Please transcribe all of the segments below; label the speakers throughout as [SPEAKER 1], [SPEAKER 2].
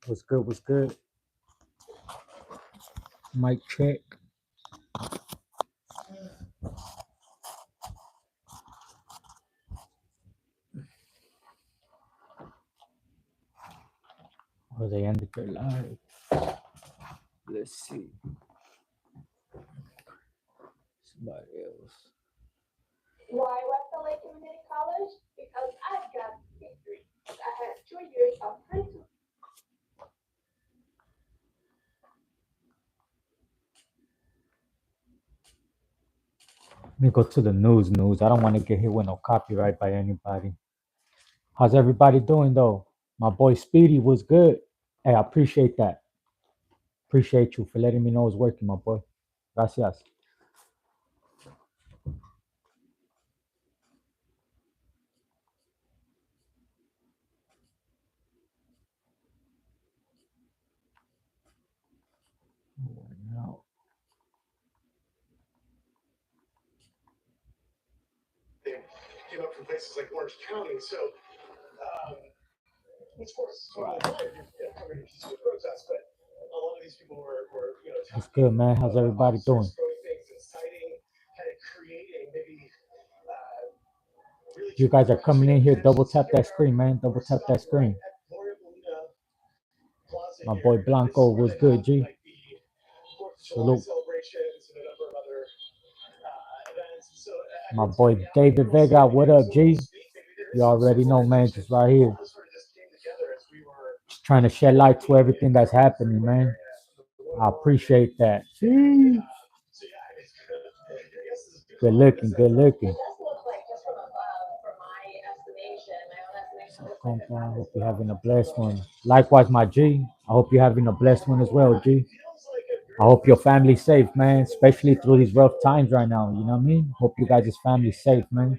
[SPEAKER 1] What's good? What's good? Mic check. Oh, they ended their live. Let's see. Somebody else.
[SPEAKER 2] Why went to Lake Community College? Because I've got history. I had 2 years of high school.
[SPEAKER 1] Let me go to the news. I don't want to get hit with no copyright by anybody. How's everybody doing though? My boy Speedy was good. Hey, I appreciate that. Appreciate you for letting me know it's working, my boy. Gracias. Now,
[SPEAKER 3] They came up from places like Orange County. So, which of course,
[SPEAKER 1] right.
[SPEAKER 3] coming to the protest, but a lot of these people were
[SPEAKER 1] What's good, man? How's everybody doing?
[SPEAKER 3] throwing things, inciting, kind of creating maybe really.
[SPEAKER 1] You guys are coming in here. Double tap that screen, man. Double tap that screen. My boy Blanco was good, G. Salute.
[SPEAKER 3] Celebrations and a number of other events. So,
[SPEAKER 1] My boy David Vega, what up, G? You already know, man. Just right here. Just trying to shed light to everything that's happening, man. I appreciate that. Jeez. Good looking, good looking.
[SPEAKER 2] It does look like, just from my estimation, my own estimation, it looks like
[SPEAKER 1] I hope you're having a blessed one. Likewise, my G. I hope you're having a blessed one as well, G. I hope your family's safe, man, especially through these rough times right now. You know what I mean? Hope you guys' family's safe, man.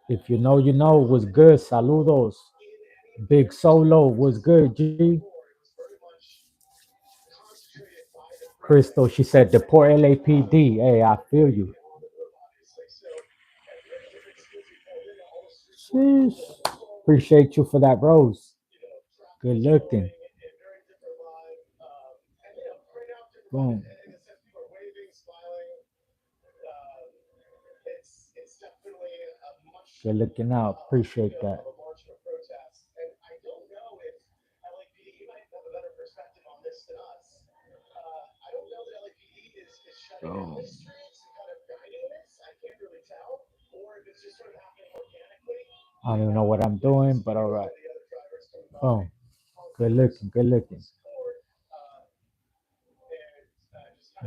[SPEAKER 1] If you know, you know. Was good. Saludos. Big Solo was good, G. Crystal, she said, deport LAPD. Hey, I feel you. Sheesh. Appreciate you for that, Rose. Good looking. Boom. Good looking out. Appreciate that. Boom. I don't even know what I'm doing, but all right. Boom. Good looking. Good looking.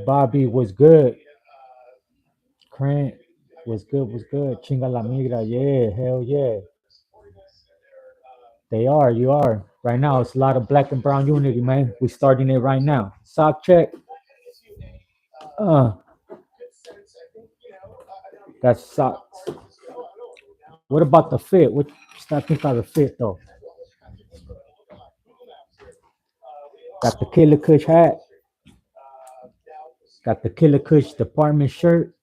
[SPEAKER 1] Bobby was good. Crant was good. Was good. Chinga la migra. Yeah. Hell yeah. They are. You are. Right now, it's a lot of black and brown unity, man. We're starting it right now. Sock check. Uh, that's socks. What about the fit? What you think of the fit though? Got the Killer Kush hat. Got the Killer Kush department shirt.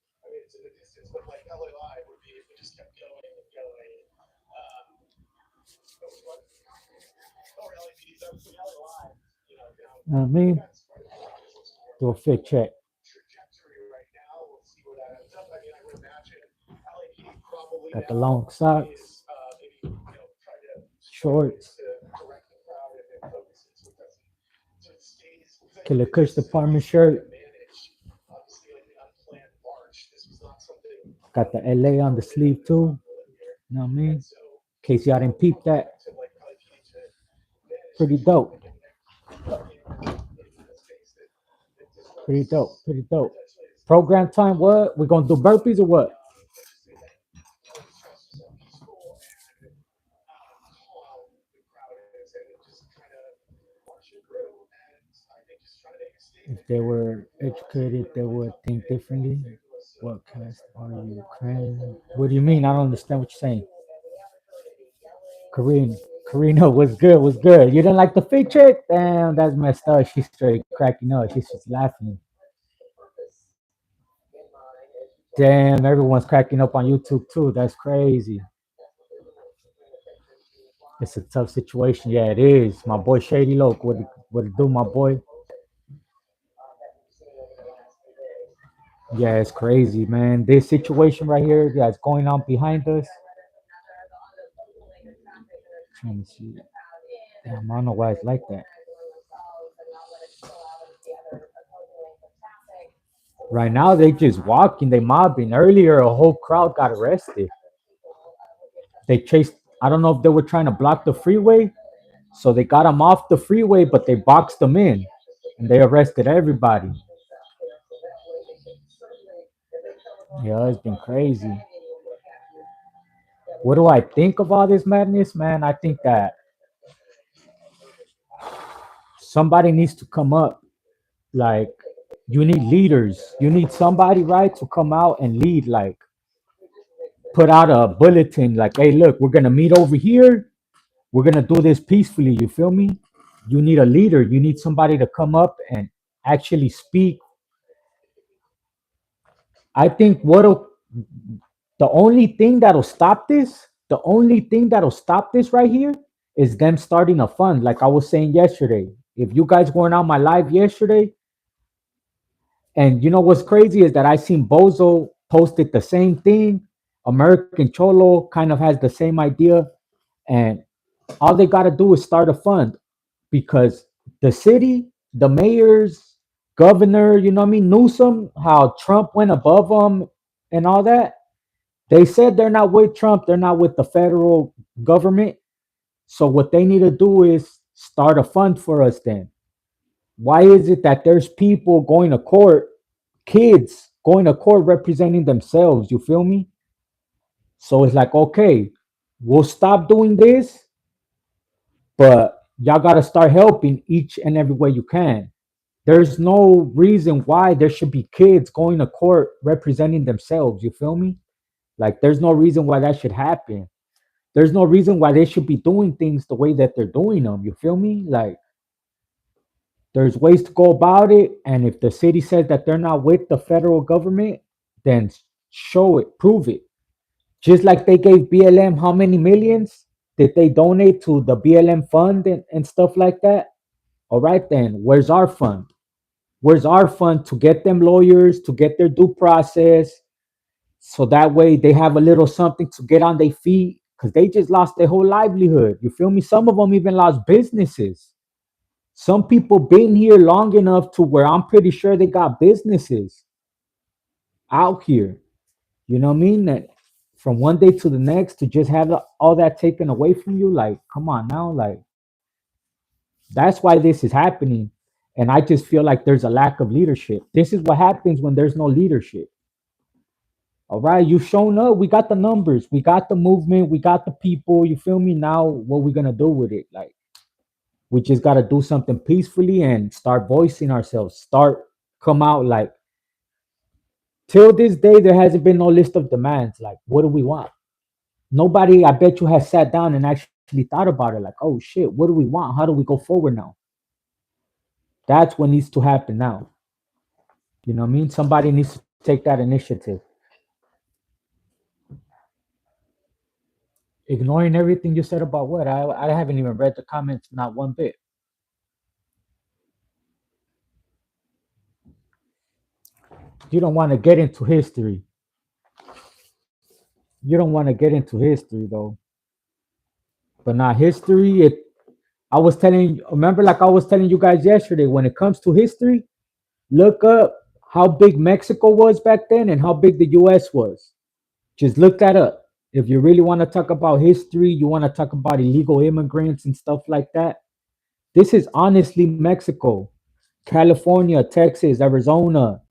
[SPEAKER 1] You know what I mean? Do a fit check. Got the long socks, shorts. Killer Kush department shirt. Got the LA on the sleeve too. You know what I mean? In case y'all didn't peep that. Pretty dope. Pretty dope. Pretty dope. Program time, what? We gonna do burpees or what? If they were educated, they would think differently. What caste are you? Ukrainian? What do you mean? I don't understand what you're saying. Korean. Karina was good, was good. You didn't like the fake chick? Damn, that's messed up. She's straight cracking up. She's just laughing. Damn, everyone's cracking up on YouTube too. That's crazy. It's a tough situation. Yeah, it is. My boy Shady Loke, what it do, my boy? Yeah, it's crazy, man. This situation right here that's going on behind us. Trying to see. Damn, I don't know why it's like that. Right now, they just walking, they mobbing. Earlier, a whole crowd got arrested. They chased. I don't know if they were trying to block the freeway, so they got them off the freeway, but they boxed them in, and they arrested everybody. Yeah, it's been crazy. What do I think of all this madness, man? I think that somebody needs to come up. Like, you need leaders. You need somebody, right, to come out and lead. Like, put out a bulletin. Like, hey, look, we're gonna meet over here. We're gonna do this peacefully. You feel me? You need a leader. You need somebody to come up and actually speak. I think the only thing that'll stop this, the only thing that'll stop this right here is them starting a fund. Like I was saying yesterday. If you guys weren't on my live yesterday, and you know what's crazy is that I seen Bozo posted the same thing. American Cholo kind of has the same idea, and all they gotta do is start a fund because the city, the mayors, governor, you know what I mean, Newsom, how Trump went above them and all that. They said they're not with Trump, they're not with the federal government. So what they need to do is start a fund for us then. Why is it that there's people going to court, kids going to court representing themselves? You feel me? So it's like, okay, we'll stop doing this, but y'all got to start helping each and every way you can. There's no reason why there should be kids going to court representing themselves. You feel me? Like, there's no reason why that should happen. There's no reason why they should be doing things the way that they're doing them. You feel me? Like, there's ways to go about it. And if the city says that they're not with the federal government, then show it, prove it. Just like they gave BLM how many millions did they donate to the BLM fund and stuff like that? All right, then, where's our fund? Where's our fund to get them lawyers, to get their due process, so that way they have a little something to get on their feet because they just lost their whole livelihood. You feel me? Some of them even lost businesses. Some people been here long enough to where I'm pretty sure they got businesses out here. You know what I mean? That from one day to the next to just have all that taken away from you, like, come on now, like, that's why this is happening. And I just feel like there's a lack of leadership. This is what happens when there's no leadership. All right, you shown up. We got the numbers. We got the movement. We got the people. You feel me? Now, what we gonna do with it? Like, we just gotta do something peacefully and start voicing ourselves. Start come out like till this day there hasn't been no list of demands. Like, what do we want? Nobody, I bet you, has sat down and actually thought about it. Like, oh shit, what do we want? How do we go forward now? That's what needs to happen now. You know what I mean? Somebody needs to take that initiative. Ignoring everything you said about what? I haven't even read the comments, not one bit. You don't want to get into history. You don't want to get into history though. But not history. It. I was telling. Remember, like I was telling you guys yesterday. When it comes to history, look up how big Mexico was back then and how big the U.S. was. Just look that up. If you really want to talk about history, you want to talk about illegal immigrants and stuff like that. This is honestly Mexico, California, Texas, Arizona,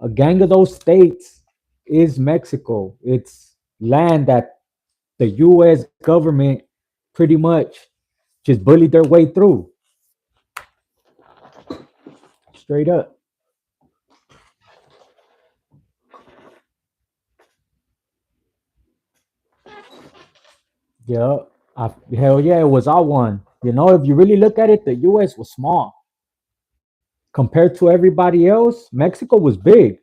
[SPEAKER 1] a gang of those states is Mexico. It's land that the US government pretty much just bullied their way through. Straight up. Yeah. Hell yeah, it was our one. You know, if you really look at it, the US was small. Compared to everybody else, Mexico was big.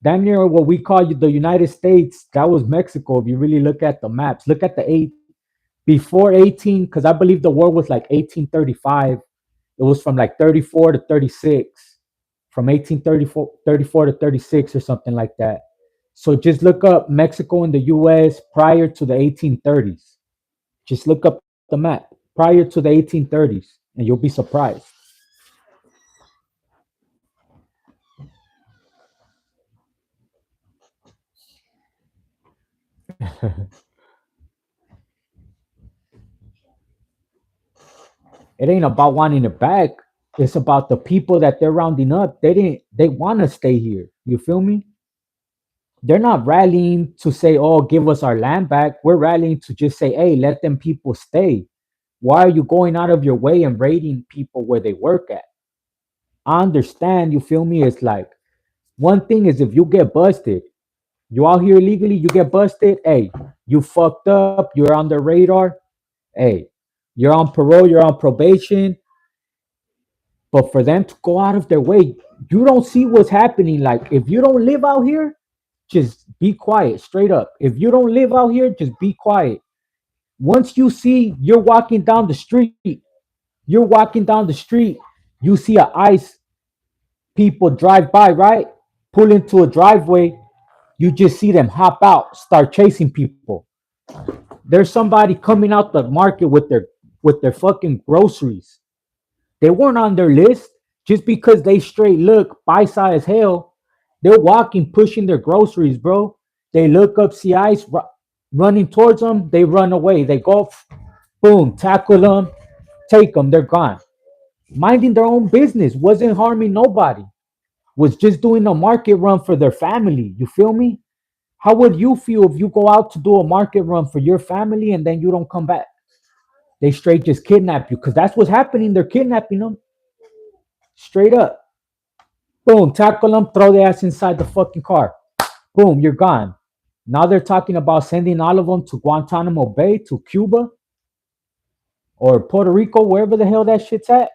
[SPEAKER 1] Damn near what we call the United States, that was Mexico. If you really look at the maps, look at the eight before 18, because I believe the war was like 1835. It was from like 34 to 36, from 1834 to 36 or something like that. So just look up Mexico and the US prior to the 1830s. Just look up the map prior to the 1830s and you'll be surprised. It ain't about wanting it back. It's about the people that they're rounding up. They want to stay here. You feel me? They're not rallying to say, "Oh, give us our land back." We're rallying to just say, "Hey, let them people stay." Why are you going out of your way and raiding people where they work at? I understand, you feel me? It's like one thing is if you get busted, you out here illegally, you get busted, hey, you fucked up, you're on the radar, hey, you're on parole, you're on probation. But for them to go out of their way, you don't see what's happening. Like if you don't live out here, just be quiet, straight up. If you don't live out here, just be quiet. Once you see you're walking down the street, you're walking down the street, you see a ICE people drive by, right? Pull into a driveway, you just see them hop out, start chasing people. There's somebody coming out the market with their fucking groceries. They weren't on their list just because they straight look paisa as hell. They're walking, pushing their groceries, bro. They look up, see ICE running towards them. They run away. They go, boom, tackle them, take them. They're gone. Minding their own business, wasn't harming nobody. Was just doing a market run for their family. You feel me? How would you feel if you go out to do a market run for your family and then you don't come back? They straight just kidnap you because that's what's happening. They're kidnapping them straight up. Boom, tackle them, throw their ass inside the fucking car. Boom, you're gone. Now they're talking about sending all of them to Guantanamo Bay, to Cuba or Puerto Rico, wherever the hell that shit's at.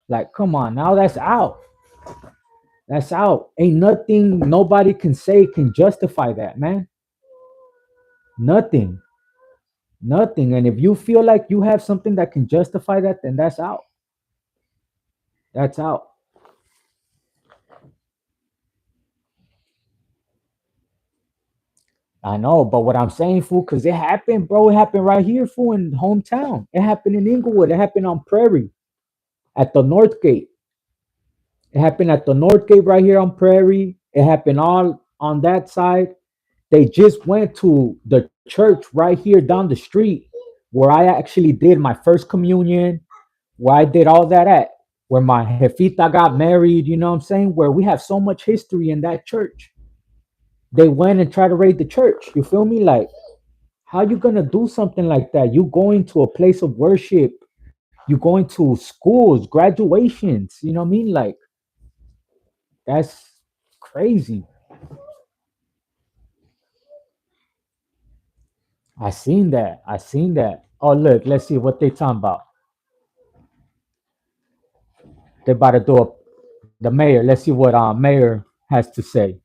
[SPEAKER 1] Like, come on, now that's out. That's out. Ain't nothing nobody can say can justify that, man. Nothing. Nothing. And if you feel like you have something that can justify that, then that's out. That's out. I know, but what I'm saying, fool, because it happened, bro. It happened right here, fool, in hometown. It happened in Inglewood. It happened on Prairie at the North Gate. It happened at the North Gate right here on Prairie. It happened all on that side. They just went to the church right here down the street where I actually did my first communion, where I did all that at, where my jefita got married, you know what I'm saying? Where we have so much history in that church. They went and tried to raid the church. You feel me? Like, how you gonna do something like that? You going to a place of worship, you going to schools, graduations, you know what I mean? Like, that's crazy. I seen that. I seen that. Oh look, let's see what they talking about. They about to do a, the mayor. Let's see what mayor has to say.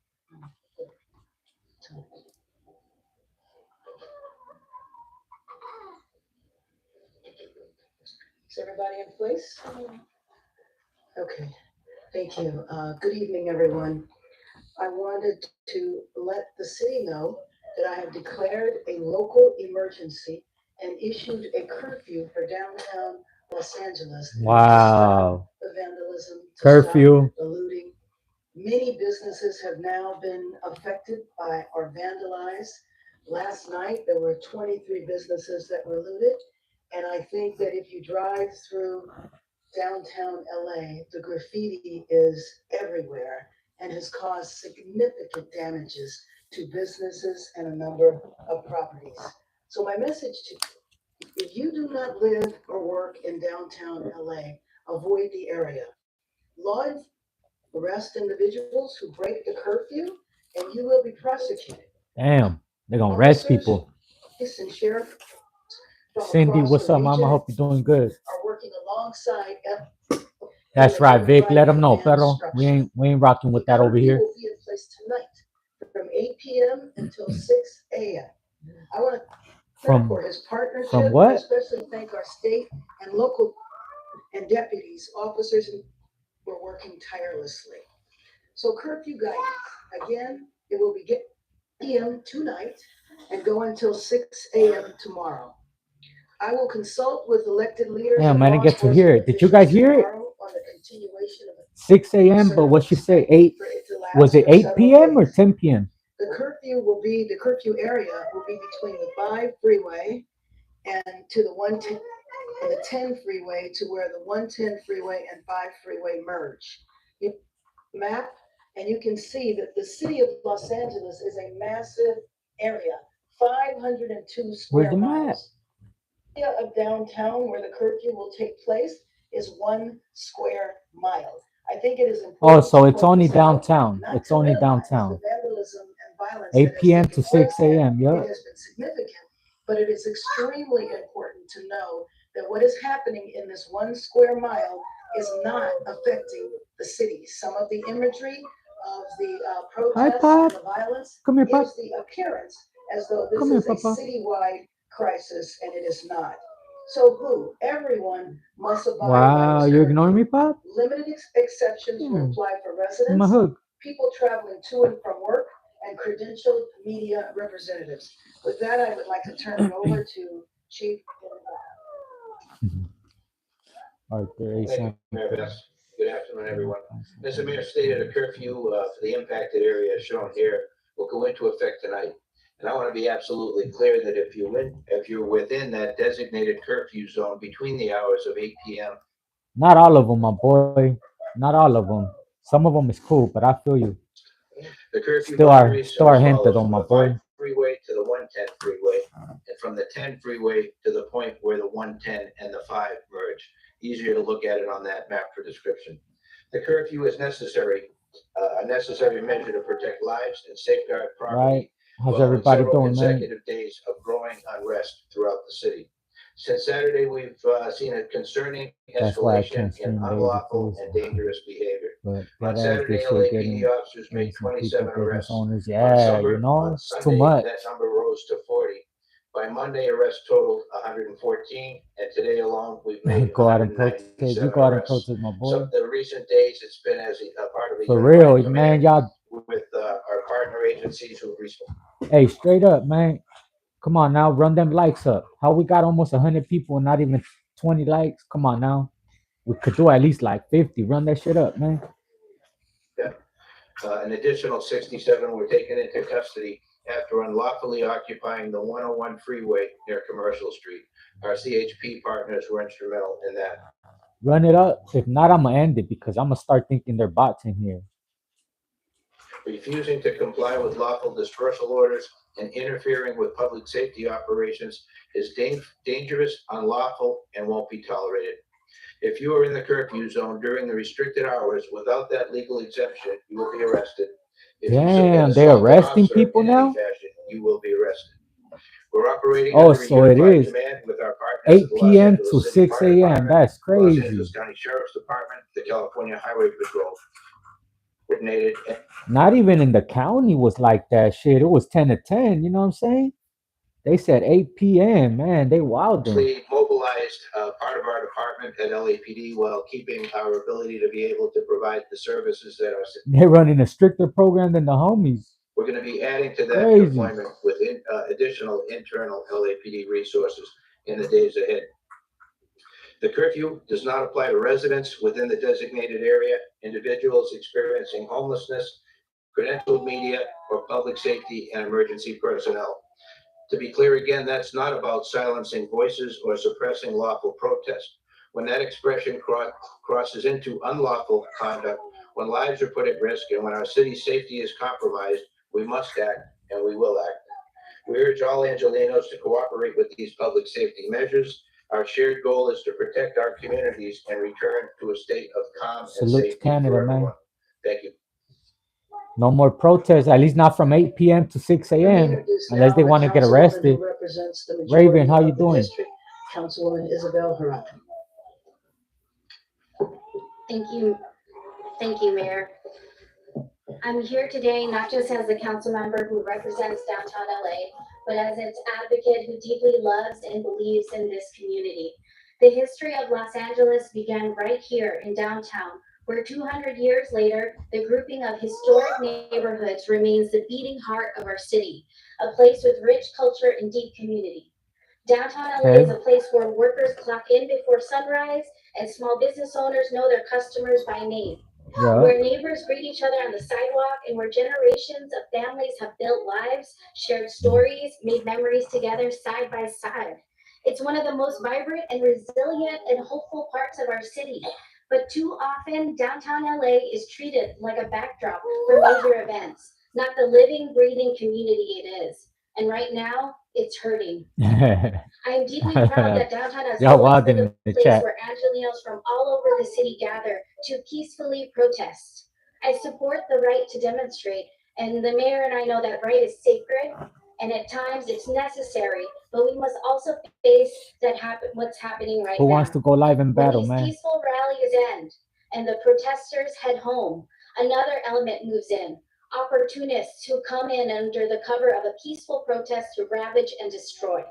[SPEAKER 4] Is everybody in place? Okay, thank you. Good evening, everyone. I wanted to let the city know that I have declared a local emergency and issued a curfew for downtown Los Angeles to stop
[SPEAKER 1] Wow.
[SPEAKER 4] the vandalism, to stop
[SPEAKER 1] Curfew.
[SPEAKER 4] the looting. Many businesses have now been affected by or vandalized. Last night, there were 23 businesses that were looted. And I think that if you drive through downtown LA, the graffiti is everywhere and has caused significant damages to businesses and a number of properties. So my message to you, if you do not live or work in downtown LA, avoid the area. Law arrest individuals who break the curfew and you will be prosecuted.
[SPEAKER 1] Damn. They're gonna arrest
[SPEAKER 4] Officers,
[SPEAKER 1] people.
[SPEAKER 4] police, and sheriff from
[SPEAKER 1] Cindy,
[SPEAKER 4] across
[SPEAKER 1] what's
[SPEAKER 4] the
[SPEAKER 1] up, mama?
[SPEAKER 4] region
[SPEAKER 1] Hope you're doing good.
[SPEAKER 4] are working alongside
[SPEAKER 1] That's
[SPEAKER 4] the
[SPEAKER 1] right, Vic. Let
[SPEAKER 4] unified
[SPEAKER 1] them know,
[SPEAKER 4] command
[SPEAKER 1] perro.
[SPEAKER 4] structure.
[SPEAKER 1] We ain't rocking with
[SPEAKER 4] The
[SPEAKER 1] that over
[SPEAKER 4] curfew
[SPEAKER 1] here.
[SPEAKER 4] will be in place tonight from 8 p.m. until 6 a.m. I want to
[SPEAKER 1] From
[SPEAKER 4] for his partnership.
[SPEAKER 1] from what?
[SPEAKER 4] I especially thank our state and local and deputies, officers who are working tirelessly. So curfew guidance, again, it will begin p.m. tonight and go until 6 a.m. tomorrow. I will consult with elected leaders
[SPEAKER 1] Damn,
[SPEAKER 4] and
[SPEAKER 1] I
[SPEAKER 4] law
[SPEAKER 1] didn't get to hear
[SPEAKER 4] enforcement
[SPEAKER 1] it. Did you guys
[SPEAKER 4] officials
[SPEAKER 1] hear it?
[SPEAKER 4] tomorrow on the continuation of
[SPEAKER 1] 6 a.m. But what she say? 8?
[SPEAKER 4] for it to last
[SPEAKER 1] Was it
[SPEAKER 4] for
[SPEAKER 1] 8
[SPEAKER 4] several
[SPEAKER 1] p.m. or
[SPEAKER 4] days.
[SPEAKER 1] 10 p.m.?
[SPEAKER 4] The curfew area will be between the 5 freeway and to the 110 and the 10 freeway to where the 110 freeway and 5 freeway merge. You map and you can see that the city of Los Angeles is a massive area, 502
[SPEAKER 1] Where's
[SPEAKER 4] square
[SPEAKER 1] the map?
[SPEAKER 4] miles. The area of downtown where the curfew will take place is 1 square mile. I think it is important.
[SPEAKER 1] Oh, so
[SPEAKER 4] to
[SPEAKER 1] it's
[SPEAKER 4] point
[SPEAKER 1] only
[SPEAKER 4] this out,
[SPEAKER 1] downtown.
[SPEAKER 4] not
[SPEAKER 1] It's
[SPEAKER 4] to
[SPEAKER 1] only
[SPEAKER 4] minimize
[SPEAKER 1] downtown.
[SPEAKER 4] the vandalism and violence
[SPEAKER 1] 8
[SPEAKER 4] that has
[SPEAKER 1] p.m.
[SPEAKER 4] taken
[SPEAKER 1] to 6
[SPEAKER 4] place there.
[SPEAKER 1] a.m.
[SPEAKER 4] It
[SPEAKER 1] Yup.
[SPEAKER 4] has been significant, but it is extremely important to know that what is happening in this 1 square mile is not affecting the city. Some of the imagery of the
[SPEAKER 1] Hi,
[SPEAKER 4] protests and
[SPEAKER 1] Pop.
[SPEAKER 4] the violence
[SPEAKER 1] Come here, Pop.
[SPEAKER 4] gives the appearance as though this
[SPEAKER 1] Come here,
[SPEAKER 4] is a
[SPEAKER 1] Papa.
[SPEAKER 4] citywide crisis, and it is not. So everyone must abide by
[SPEAKER 1] Wow,
[SPEAKER 4] this
[SPEAKER 1] you
[SPEAKER 4] curfew.
[SPEAKER 1] ignoring me, Pop?
[SPEAKER 4] Limited exceptions will apply for
[SPEAKER 1] My
[SPEAKER 4] residents,
[SPEAKER 1] hook.
[SPEAKER 4] people traveling to and from work, and credentialed media representatives. With that, I would like to turn it over to Chief.
[SPEAKER 1] Arthur A.
[SPEAKER 5] Thank you, Mayor Best. Good afternoon, everyone. As the mayor stated, a curfew for the impacted area shown here will go into effect tonight. And I want to be absolutely clear that if you're within that designated curfew zone between the hours of 8 p.m.
[SPEAKER 1] Not all of them, my boy. Not all of them. Some of them is cool, but I feel you.
[SPEAKER 5] The curfew
[SPEAKER 1] Still
[SPEAKER 5] boundaries
[SPEAKER 1] our
[SPEAKER 5] are as
[SPEAKER 1] gente
[SPEAKER 5] follows:
[SPEAKER 1] though,
[SPEAKER 5] from
[SPEAKER 1] my
[SPEAKER 5] the
[SPEAKER 1] boy.
[SPEAKER 5] 5 freeway to the 110 freeway, and from the 10 freeway to the point where the 110 and the 5 merge. Easier to look at it on that map for description. The curfew is necessary, a necessary measure to protect lives and safeguard property.
[SPEAKER 1] Right? How's
[SPEAKER 5] Following
[SPEAKER 1] everybody
[SPEAKER 5] several
[SPEAKER 1] doing, man?
[SPEAKER 5] consecutive days of growing unrest throughout the city. Since Saturday, we've seen a concerning
[SPEAKER 1] That's why I
[SPEAKER 5] escalation
[SPEAKER 1] can't
[SPEAKER 5] in
[SPEAKER 1] stream daily
[SPEAKER 5] unlawful
[SPEAKER 1] fools.
[SPEAKER 5] and dangerous behavior.
[SPEAKER 1] But
[SPEAKER 5] On
[SPEAKER 1] that ass
[SPEAKER 5] Saturday,
[SPEAKER 1] this shit
[SPEAKER 5] LAPD
[SPEAKER 1] getting
[SPEAKER 5] officers made
[SPEAKER 1] some people,
[SPEAKER 5] 27
[SPEAKER 1] business
[SPEAKER 5] arrests.
[SPEAKER 1] owners.
[SPEAKER 5] On
[SPEAKER 1] Yeah, you know,
[SPEAKER 5] on
[SPEAKER 1] it's too
[SPEAKER 5] Sunday,
[SPEAKER 1] much.
[SPEAKER 5] that number rose to 40. By Monday, arrests totaled 114, and today alone, we've made
[SPEAKER 1] Go out and protest. You
[SPEAKER 5] 197
[SPEAKER 1] go out and
[SPEAKER 5] arrests.
[SPEAKER 1] protest, my
[SPEAKER 5] So
[SPEAKER 1] boy.
[SPEAKER 5] the recent days, it's been as a part of a
[SPEAKER 1] For
[SPEAKER 5] unified
[SPEAKER 1] real, man.
[SPEAKER 5] command
[SPEAKER 1] Y'all,
[SPEAKER 5] with our partner agencies who respond.
[SPEAKER 1] hey, straight up, man. Come on now, run them likes up. How we got almost 100 people and not even 20 likes? Come on now. We could do at least like 50. Run that shit up, man.
[SPEAKER 5] An additional 67 were taken into custody after unlawfully occupying the 101 freeway near Commercial Street. Our CHP partners were instrumental in that.
[SPEAKER 1] Run it up. If not, I'm gonna end it because I'm gonna start thinking they're bots in here.
[SPEAKER 5] Refusing to comply with lawful dispersal orders and interfering with public safety operations is dangerous, unlawful, and won't be tolerated. If you are in the curfew zone during the restricted hours without that legal exemption, you will be arrested. If you
[SPEAKER 1] Damn, they
[SPEAKER 5] assault an
[SPEAKER 1] arresting
[SPEAKER 5] officer
[SPEAKER 1] people
[SPEAKER 5] in any
[SPEAKER 1] now?
[SPEAKER 5] fashion, you will be arrested. We're operating
[SPEAKER 1] Oh,
[SPEAKER 5] under a
[SPEAKER 1] so it
[SPEAKER 5] unified
[SPEAKER 1] is
[SPEAKER 5] command with our partners
[SPEAKER 1] 8
[SPEAKER 5] at the Los
[SPEAKER 1] p.m. to
[SPEAKER 5] Angeles City
[SPEAKER 1] 6
[SPEAKER 5] Fire
[SPEAKER 1] a.m.
[SPEAKER 5] Department,
[SPEAKER 1] That's
[SPEAKER 5] Los
[SPEAKER 1] crazy.
[SPEAKER 5] Angeles County Sheriff's Department, the California Highway Patrol. Coordinated.
[SPEAKER 1] Not even in the county was like that shit. It was 10 to 10. You know what I'm saying? They said 8 p.m. Man, they wilding.
[SPEAKER 5] Mobilized part of our department at LAPD while keeping our ability to be able to provide the services that are.
[SPEAKER 1] They're running a stricter program than the homies.
[SPEAKER 5] We're going to be adding to that
[SPEAKER 1] Crazy.
[SPEAKER 5] deployment with additional internal LAPD resources in the days ahead. The curfew does not apply to residents within the designated area, individuals experiencing homelessness, credentialed media, or public safety and emergency personnel. To be clear again, that's not about silencing voices or suppressing lawful protest. When that expression crosses into unlawful conduct, when lives are put at risk, and when our city's safety is compromised, we must act, and we will act. We urge all Angelenos to cooperate with these public safety measures. Our shared goal is to protect our communities and return to a state of calm and
[SPEAKER 1] Salute to
[SPEAKER 5] safety
[SPEAKER 1] Canada,
[SPEAKER 5] for
[SPEAKER 1] man.
[SPEAKER 5] everyone. Thank you.
[SPEAKER 1] No more protests, at least not from 8 p.m. to 6 a.m. Unless they want to get arrested. Raven, how you doing?
[SPEAKER 4] Councilwoman Isabel Harada.
[SPEAKER 6] Thank you, Mayor. I'm here today not just as a council member who represents downtown LA, but as its advocate who deeply loves and believes in this community. The history of Los Angeles began right here in downtown, where 200 years later, the grouping of historic neighborhoods remains the beating heart of our city, a place with rich culture and deep community. Downtown LA is
[SPEAKER 1] Okay.
[SPEAKER 6] a place where workers clock in before sunrise and small business owners know their customers by name,
[SPEAKER 1] Yeah.
[SPEAKER 6] where neighbors greet each other on the sidewalk, and where generations of families have built lives, shared stories, made memories together side by side. It's one of the most vibrant and resilient and hopeful parts of our city. But too often, downtown LA is treated like a backdrop for major events, not the living, breathing community it is. And right now, it's hurting. I am deeply proud that downtown has
[SPEAKER 1] Y'all
[SPEAKER 6] always
[SPEAKER 1] wild
[SPEAKER 6] been
[SPEAKER 1] in
[SPEAKER 6] the
[SPEAKER 1] the
[SPEAKER 6] place
[SPEAKER 1] chat.
[SPEAKER 6] where Angelinos from all over the city gather to peacefully protest. I support the right to demonstrate, and the mayor and I know that right is sacred, and at times it's necessary, but we must also face what's happening right
[SPEAKER 1] Who
[SPEAKER 6] now.
[SPEAKER 1] wants to go live in
[SPEAKER 6] When
[SPEAKER 1] battle,
[SPEAKER 6] these
[SPEAKER 1] man?
[SPEAKER 6] peaceful rallies end and the protesters head home, another element moves in. Opportunists who come in under the cover of a peaceful protest to ravage and destroy.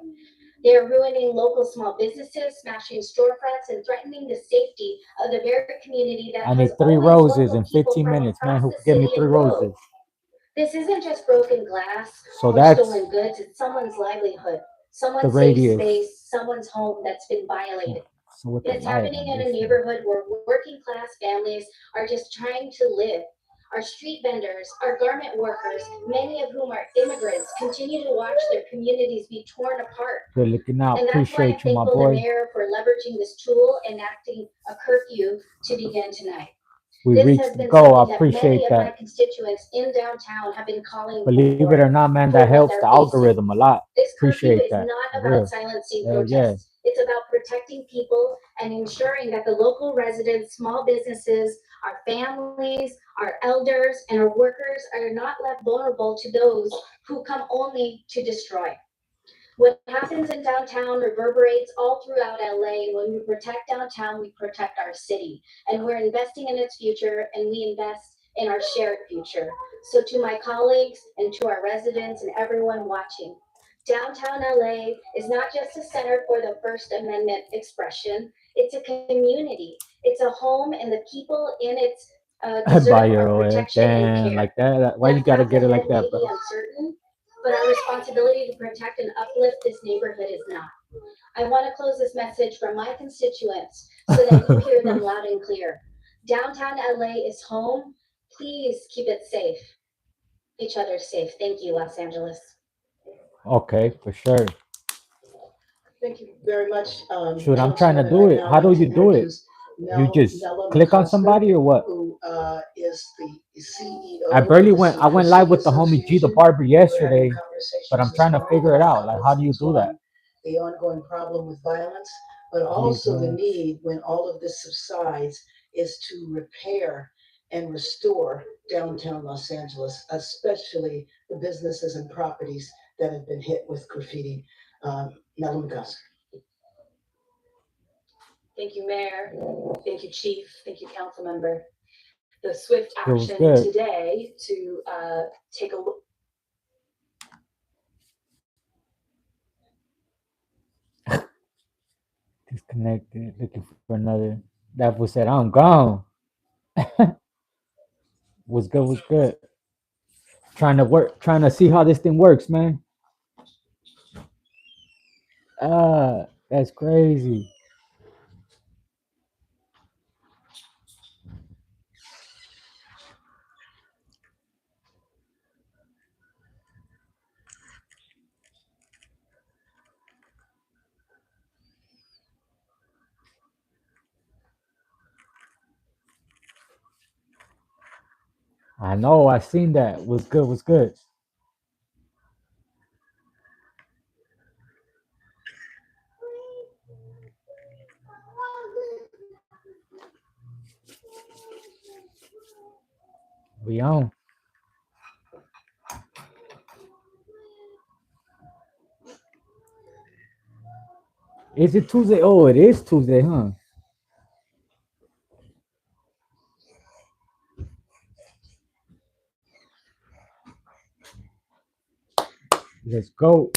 [SPEAKER 6] They are ruining local small businesses, smashing storefronts, and threatening the safety of the very community that
[SPEAKER 1] I need
[SPEAKER 6] has
[SPEAKER 1] 3
[SPEAKER 6] always
[SPEAKER 1] roses
[SPEAKER 6] welcomed
[SPEAKER 1] in
[SPEAKER 6] people
[SPEAKER 1] 15
[SPEAKER 6] from
[SPEAKER 1] minutes, man.
[SPEAKER 6] across
[SPEAKER 1] Who
[SPEAKER 6] the
[SPEAKER 1] could give me
[SPEAKER 6] city
[SPEAKER 1] 3
[SPEAKER 6] and globe.
[SPEAKER 1] roses?
[SPEAKER 6] This isn't just broken glass
[SPEAKER 1] So
[SPEAKER 6] or
[SPEAKER 1] that's
[SPEAKER 6] stolen goods, it's someone's livelihood,
[SPEAKER 1] the
[SPEAKER 6] someone's safe
[SPEAKER 1] radius.
[SPEAKER 6] space, someone's home that's been violated.
[SPEAKER 1] So with
[SPEAKER 6] And
[SPEAKER 1] the
[SPEAKER 6] it's
[SPEAKER 1] light
[SPEAKER 6] happening
[SPEAKER 1] on
[SPEAKER 6] in a
[SPEAKER 1] this thing.
[SPEAKER 6] neighborhood where working class families are just trying to live. Our street vendors, our garment workers, many of whom are immigrants, continue to watch their communities be torn apart.
[SPEAKER 1] Good looking out.
[SPEAKER 6] And that's why I'm
[SPEAKER 1] Appreciate you, my
[SPEAKER 6] thankful the
[SPEAKER 1] boy.
[SPEAKER 6] mayor for leveraging this tool and enacting a curfew to begin tonight.
[SPEAKER 1] We
[SPEAKER 6] This
[SPEAKER 1] reached
[SPEAKER 6] has
[SPEAKER 1] the
[SPEAKER 6] been
[SPEAKER 1] goal. I
[SPEAKER 6] something that
[SPEAKER 1] appreciate
[SPEAKER 6] many of my
[SPEAKER 1] that.
[SPEAKER 6] constituents in downtown have been calling
[SPEAKER 1] Believe it
[SPEAKER 6] for
[SPEAKER 1] or not, man,
[SPEAKER 6] for
[SPEAKER 1] that
[SPEAKER 6] what
[SPEAKER 1] helps the
[SPEAKER 6] they're facing.
[SPEAKER 1] algorithm a lot.
[SPEAKER 6] This curfew
[SPEAKER 1] Appreciate
[SPEAKER 6] is
[SPEAKER 1] that.
[SPEAKER 6] not
[SPEAKER 1] For
[SPEAKER 6] about
[SPEAKER 1] real.
[SPEAKER 6] silencing
[SPEAKER 1] Hell yeah.
[SPEAKER 6] protests. It's about protecting people and ensuring that the local residents, small businesses, our families, our elders, and our workers are not left vulnerable to those who come only to destroy. What happens in downtown reverberates all throughout LA. And when we protect downtown, we protect our city. And we're investing in its future, and we invest in our shared future. So to my colleagues and to our residents and everyone watching, downtown LA is not just a center for the First Amendment expression, it's a community. It's a home, and the people in it
[SPEAKER 1] By
[SPEAKER 6] deserve
[SPEAKER 1] your
[SPEAKER 6] our
[SPEAKER 1] own
[SPEAKER 6] protection and
[SPEAKER 1] damn,
[SPEAKER 6] care.
[SPEAKER 1] like that. Why you
[SPEAKER 6] That
[SPEAKER 1] gotta
[SPEAKER 6] path
[SPEAKER 1] get it
[SPEAKER 6] ahead
[SPEAKER 1] like
[SPEAKER 6] may
[SPEAKER 1] that,
[SPEAKER 6] be
[SPEAKER 1] bro?
[SPEAKER 6] uncertain, but our responsibility to protect and uplift this neighborhood is not. I want to close this message from my constituents so that you hear them loud and clear. Downtown LA is home. Please keep it safe. Each other safe. Thank you, Los Angeles.
[SPEAKER 1] Okay, for sure.
[SPEAKER 4] Thank you very much,
[SPEAKER 1] Shoot, I'm trying to
[SPEAKER 4] Councilman.
[SPEAKER 1] do
[SPEAKER 4] I'd
[SPEAKER 1] it.
[SPEAKER 4] now
[SPEAKER 1] How do
[SPEAKER 4] like to
[SPEAKER 1] you do it?
[SPEAKER 4] introduce
[SPEAKER 1] You just
[SPEAKER 4] Nella
[SPEAKER 1] click on
[SPEAKER 4] McCusker,
[SPEAKER 1] somebody or what?
[SPEAKER 4] who is the CEO
[SPEAKER 1] I barely
[SPEAKER 4] of the
[SPEAKER 1] went. I went
[SPEAKER 4] Senior
[SPEAKER 1] live
[SPEAKER 4] City
[SPEAKER 1] with the homie G the
[SPEAKER 4] Association.
[SPEAKER 1] barber
[SPEAKER 4] We're having
[SPEAKER 1] yesterday, but I'm
[SPEAKER 4] conversations this
[SPEAKER 1] trying to
[SPEAKER 4] morning
[SPEAKER 1] figure it
[SPEAKER 4] about a
[SPEAKER 1] out. Like,
[SPEAKER 4] couple
[SPEAKER 1] how
[SPEAKER 4] of
[SPEAKER 1] do you
[SPEAKER 4] things.
[SPEAKER 1] do that?
[SPEAKER 4] One, the ongoing problem with violence, but
[SPEAKER 1] These
[SPEAKER 4] also the
[SPEAKER 1] ones.
[SPEAKER 4] need, when all of this subsides, is to repair and restore downtown Los Angeles, especially the businesses and properties that have been hit with graffiti. Nella McCusker.
[SPEAKER 7] Thank you, Mayor. Thank you, Chief. Thank you, Council Member. The swift
[SPEAKER 1] It was
[SPEAKER 7] action
[SPEAKER 1] good.
[SPEAKER 7] today to take a look.
[SPEAKER 1] Disconnected. Looking for another. That was said, I'm gone. Was good. Was good. Trying to work. Trying to see how this thing works, man. That's crazy. I know. I seen that. Was good. Was good. We on. Is it Tuesday? Oh, it is Tuesday, huh? Let's go.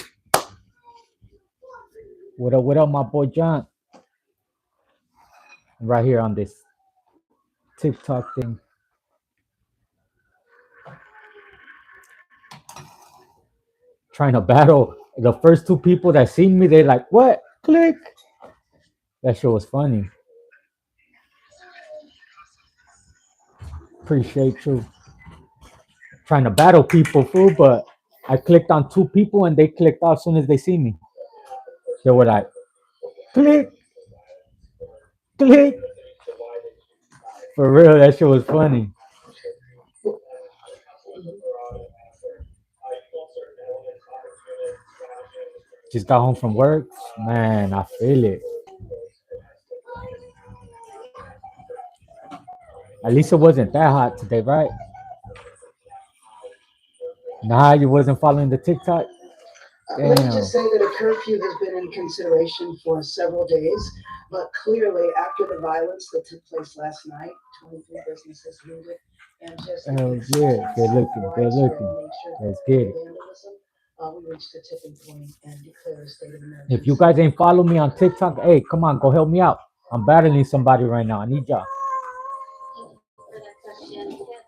[SPEAKER 1] What up, my boy John? Right here on this TikTok thing. Trying to battle. The first two people that seen me, they like, what? Click. That shit was funny. Appreciate you. Trying to battle people, fool, but I clicked on two people and they clicked out as soon as they see me. They were like, click, click. For real, that shit was funny. Just got home from work. Man, I feel it. At least it wasn't that hot today, right? Nah, you wasn't following the TikTok?
[SPEAKER 4] Let me
[SPEAKER 1] Damn.
[SPEAKER 4] just say that a curfew has been in consideration for several days, but clearly after the violence that took place last night, 23 businesses looted, and just
[SPEAKER 1] Hell yeah. Good looking, good looking. Let's get it.
[SPEAKER 4] vandalism, we reached a tipping point and declared a state of emergency.
[SPEAKER 1] If you guys ain't follow me on TikTok, hey, come on, go help me out. I'm battling somebody right now. I need y'all.
[SPEAKER 6] For that question, yes,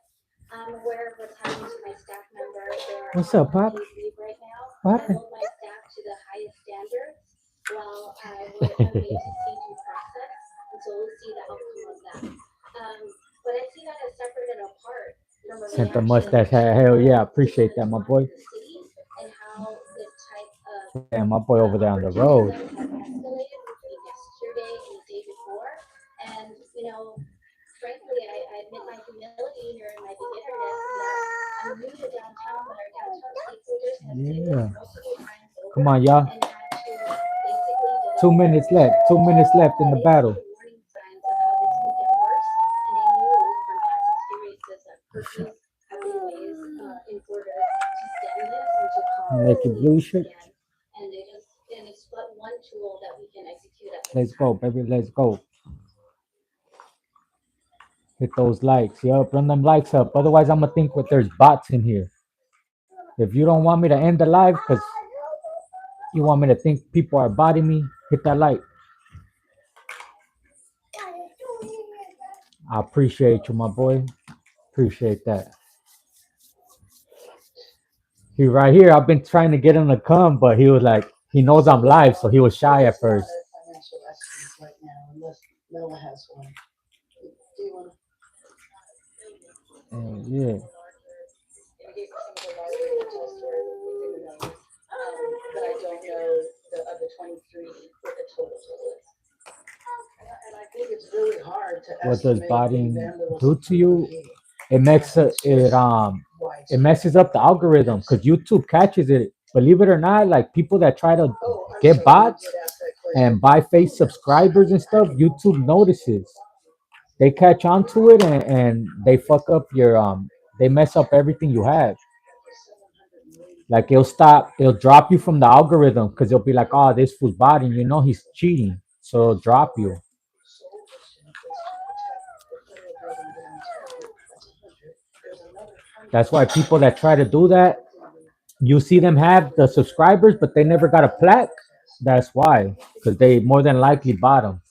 [SPEAKER 6] I'm aware of what's happening to my staff member. They're
[SPEAKER 1] What's up, Pop?
[SPEAKER 6] on paid leave right now.
[SPEAKER 1] What
[SPEAKER 6] I
[SPEAKER 1] happened?
[SPEAKER 6] hold my staff to the highest standards while I would await to see due process, and so we'll see the outcome of that. But I see that as separate and apart from a
[SPEAKER 1] Sent the
[SPEAKER 6] reaction
[SPEAKER 1] mustache. Hell yeah, I appreciate that, my boy.
[SPEAKER 6] the city and how this type of
[SPEAKER 1] Damn, my boy over there on the road.
[SPEAKER 6] has escalated between yesterday and the day before. And, frankly, I admit my humility here and my beginnerness that I'm new to downtown, but our downtown stakeholders have seen
[SPEAKER 1] Yeah.
[SPEAKER 6] this multiple times over
[SPEAKER 1] Come on, y'all.
[SPEAKER 6] and had to basically
[SPEAKER 1] 2 minutes left. 2 minutes left in the battle.
[SPEAKER 6] warning signs of how this could get worse. And they knew from past experiences that curfews have been ways in order to stem this and to calm
[SPEAKER 1] Make it blue shit.
[SPEAKER 6] again. And it's but one tool that we can execute at this
[SPEAKER 1] Let's
[SPEAKER 6] time.
[SPEAKER 1] go, baby. Let's go. Hit those likes. Yup, run them likes up. Otherwise, I'm going to think that there's bots in here. If you don't want me to end the live because you want me to think people are botting me, hit that like. I appreciate you, my boy. Appreciate that. He right here. I've been trying to get him to come, but he was like, he knows I'm live, so he was shy at first.
[SPEAKER 4] Financial estimates right now, unless Mela has one. Do you want to?
[SPEAKER 1] Yeah.
[SPEAKER 7] Gave some of the larger retail stores within the millions. But I don't know the other 23 what the total is.
[SPEAKER 4] And I think it's really hard to
[SPEAKER 1] What does
[SPEAKER 4] estimate
[SPEAKER 1] botting
[SPEAKER 4] the vandalism
[SPEAKER 1] do to you?
[SPEAKER 4] fee.
[SPEAKER 1] It makes it messes up the algorithm because YouTube catches it. Believe it or not, like people that try to
[SPEAKER 4] Oh, I'm
[SPEAKER 1] get
[SPEAKER 4] sorry,
[SPEAKER 1] bots
[SPEAKER 4] you did ask that question.
[SPEAKER 1] and buy fake subscribers and stuff, YouTube notices. They catch on to it and they fuck up your they mess up everything you have. Like it'll drop you from the algorithm because it'll be like, oh, this fool's botting, he's cheating. So it'll drop you. That's why people that try to do that, you see them have the subscribers, but they never got a plaque. That's why, because they more than likely bought them.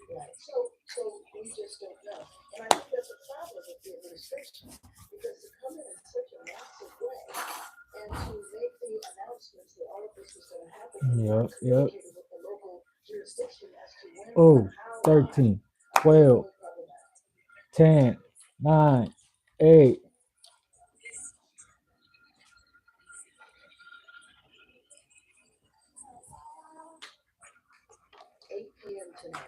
[SPEAKER 4] Right. So we just don't know. And I think that's a problem with the administration because to come in such a massive way and to make the announcements that all of this is going to happen.
[SPEAKER 1] Yep, yep.
[SPEAKER 4] Communicated with the local jurisdiction as to when,
[SPEAKER 1] Oh,
[SPEAKER 4] how,
[SPEAKER 1] 13, 12, 10, 9, 8.
[SPEAKER 4] p.m. tonight.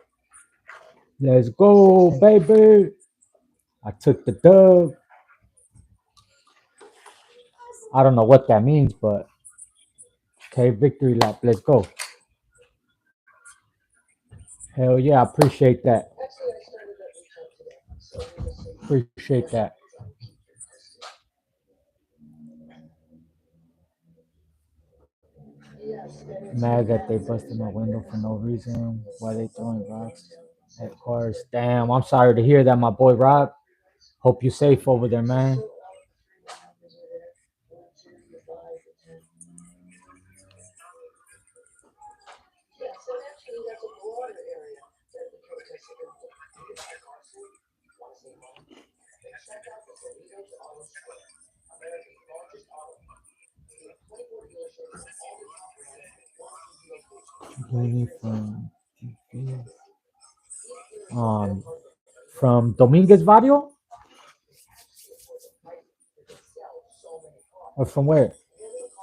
[SPEAKER 1] Let's go, baby. I took the dub. I don't know what that means, but okay, victory lap. Let's go. Hell yeah, I appreciate that.
[SPEAKER 4] Actually, I started that retail today, so we will see.
[SPEAKER 1] Appreciate that.
[SPEAKER 4] Yes, and it's
[SPEAKER 1] Mad that they busted my window for no reason. Why they throwing rocks at cars? Damn, I'm sorry to hear that, my boy Rob. Hope you safe over there, man.
[SPEAKER 4] check out the Salinas Auto Square, America's largest auto park. We have 24 dealerships, all the top brands, one key vehicles right here in town. Each dealership
[SPEAKER 1] Um,
[SPEAKER 4] is part of
[SPEAKER 1] from Dominguez Vario
[SPEAKER 4] for the price that they sell so many cars.
[SPEAKER 1] or from where?
[SPEAKER 4] Million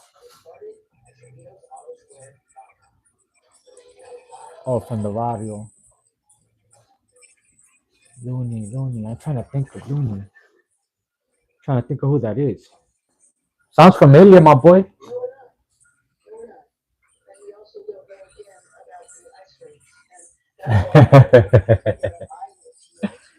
[SPEAKER 4] car buyers city. They started at SalidosAutoSquare.com.
[SPEAKER 1] Oh, from the Vario. Looney. I'm trying to think of Looney. Trying to think of who that is. Sounds familiar, my boy.
[SPEAKER 4] No, we're not. No, we're not. And we also don't know again about the ice rates. And that's why I will appeal to the president to stop the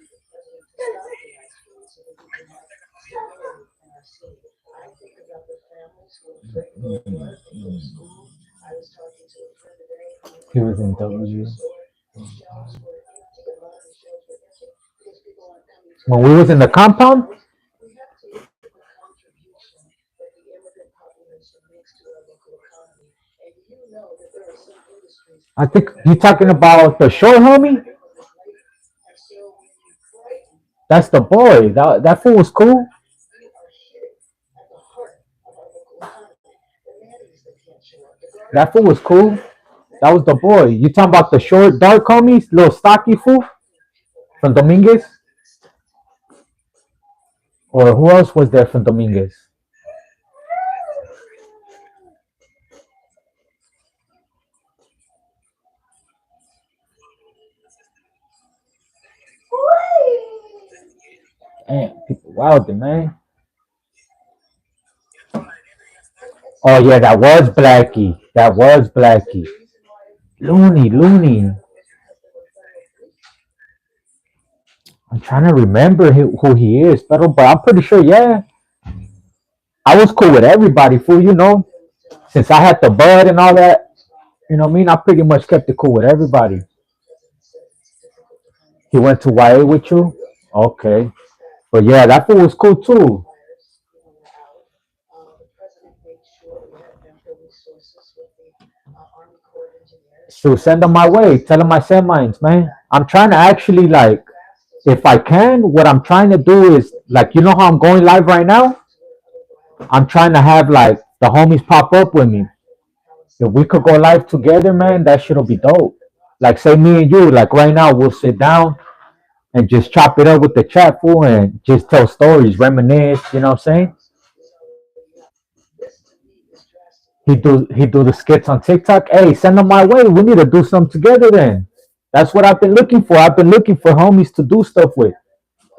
[SPEAKER 4] ice rates so that we can have stability in our city. I think about the families who are threatened to go to work and go to school. I was talking to a friend today who
[SPEAKER 1] He was in
[SPEAKER 4] went to a
[SPEAKER 1] W.
[SPEAKER 4] grocery store. The shelves were empty. A lot of the shelves were empty because people aren't coming to
[SPEAKER 1] When we was in the compound,
[SPEAKER 4] we have to look at the contribution that the immigrant population makes to our local economy. And you know that there are some industries
[SPEAKER 1] I think you talking about the short homie.
[SPEAKER 4] and so when you frighten,
[SPEAKER 1] That's the boy. That fool was cool.
[SPEAKER 4] you are hitting at the heart of our local economy. The nannies that can't show up, the
[SPEAKER 1] That fool
[SPEAKER 4] garbage
[SPEAKER 1] was cool. That was the boy. You talking about the short, dark homies, little stocky fool from Dominguez, or who else was there from Dominguez? Damn, people wilding, man. Oh yeah, that was Blackie. That was Blackie. Looney. I'm trying to remember who he is, but I'm pretty sure. Yeah, I was cool with everybody, fool. You know, since I had the bud and all that. You know what I mean? I pretty much kept it cool with everybody. He went to YA with you? Okay. But yeah, that fool was cool too.
[SPEAKER 4] the president made sure we had ample resources with the Army Corps of Engineers.
[SPEAKER 1] So send them my way. Tell them I sent mines, man. I'm trying to actually like, if I can, what I'm trying to do is like, you know how I'm going live right now? I'm trying to have like the homies pop up with me. If we could go live together, man, that shit'll be dope. Like say me and you, like right now, we'll sit down and just chop it up with the chat fool and just tell stories, reminisce. You know what I'm saying? He do the skits on TikTok. Hey, send them my way. We need to do something together then. That's what I've been looking for. I've been looking for homies to do stuff with.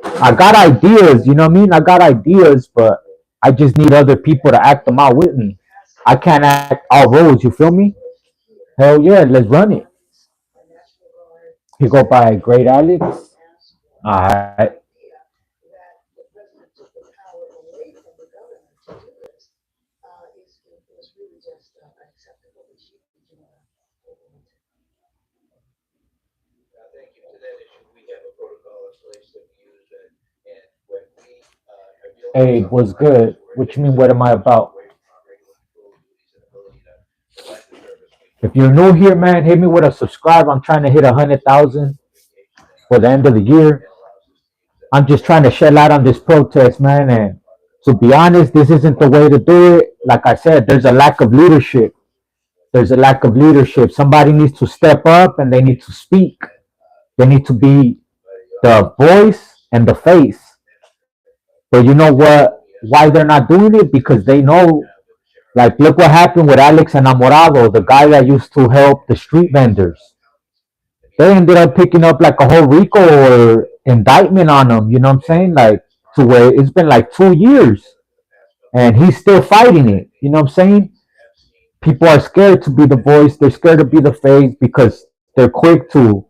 [SPEAKER 1] I got ideas, you know what I mean? I got ideas, but I just need other people to act them out with me. I can't act all roles, you feel me? Hell yeah, let's run it. He go by Great Alex. Alright.
[SPEAKER 4] That the president took the power away from the government to do this was really just unacceptable. We should be doing
[SPEAKER 5] Thank you. To that issue, we have a protocol in place that we use, and when we are dealing
[SPEAKER 1] Hey, what's good? What you mean, what am I about? If you're new here, man, hit me with a subscribe. I'm trying to hit 100,000 for the end of the year. I'm just trying to shed light on this protest, man. And to be honest, this isn't the way to do it. Like I said, there's a lack of leadership. Somebody needs to step up and they need to speak. They need to be the voice and the face. But you know what? Why they're not doing it? Because they know, like, look what happened with Alex Enamorado, the guy that used to help the street vendors. They ended up picking up like a whole RICO or indictment on him. You know what I'm saying? Like, to where it's been like 2 years and he's still fighting it. You know what I'm saying? People are scared to be the voice. They're scared to be the face because they're quick to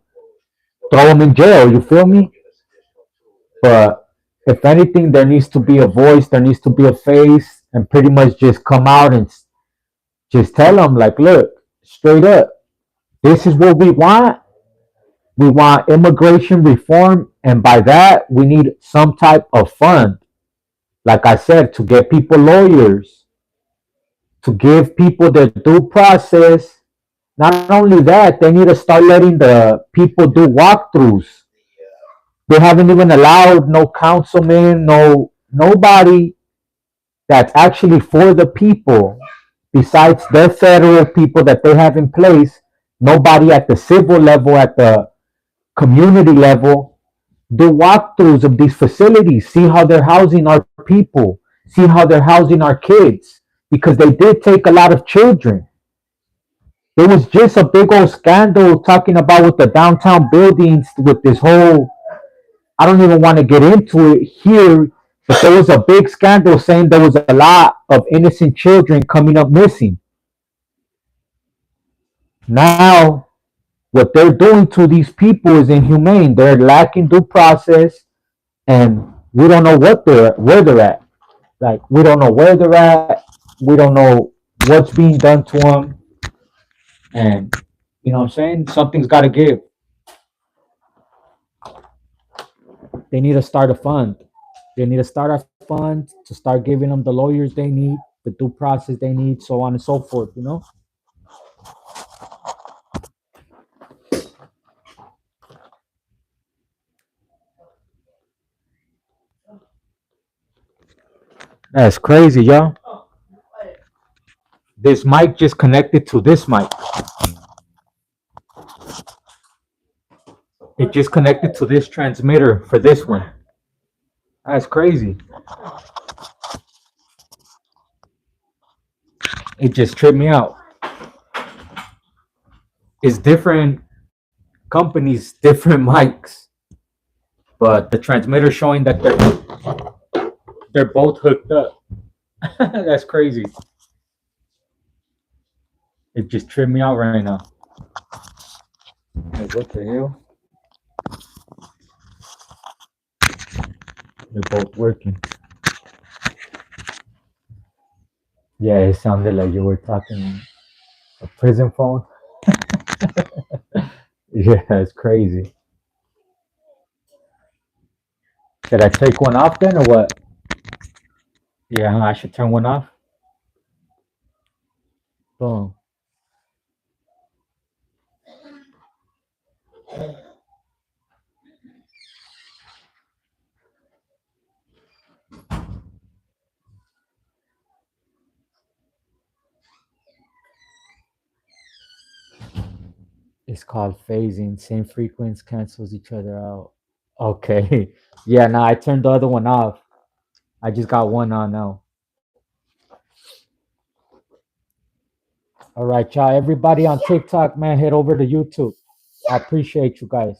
[SPEAKER 1] throw him in jail. You feel me? But if anything, there needs to be a voice. There needs to be a face, and pretty much just come out and just tell them, like, look, straight up, this is what we want. We want immigration reform, and by that, we need some type of fund. Like I said, to get people lawyers, to give people their due process. Not only that, they need to start letting the people do walkthroughs. They haven't even allowed no councilman, nobody that's actually for the people, besides their federal people that they have in place. Nobody at the civil level, at the community level, do walkthroughs of these facilities, see how they're housing our people, see how they're housing our kids, because they did take a lot of children. There was just a big old scandal talking about with the downtown buildings, with this whole, I don't even want to get into it here, but there was a big scandal saying there was a lot of innocent children coming up missing. Now, what they're doing to these people is inhumane. They're lacking due process, and we don't know where they're at. Like, we don't know where they're at. We don't know what's being done to them, and you know what I'm saying? Something's got to give. They need to start a fund. They need to start a fund to start giving them the lawyers they need, the due process they need, so on and so forth. You know, that's crazy, y'all. This mic just connected to this mic. It just connected to this transmitter for this one. That's crazy. It just tripped me out. It's different companies, different mics, but the transmitter showing that they're both hooked up. That's crazy. It just tripped me out right now. Like, what the hell? They're both working. Yeah, it sounded like you were talking a prison phone. Yeah, it's crazy. Should I take one off then, or what? Yeah, I should turn one off. Boom. It's called phasing. Same frequency cancels each other out. Okay. Yeah, now I turned the other one off. I just got one on now. All right, y'all. Everybody on TikTok, man, head over to YouTube. I appreciate you guys.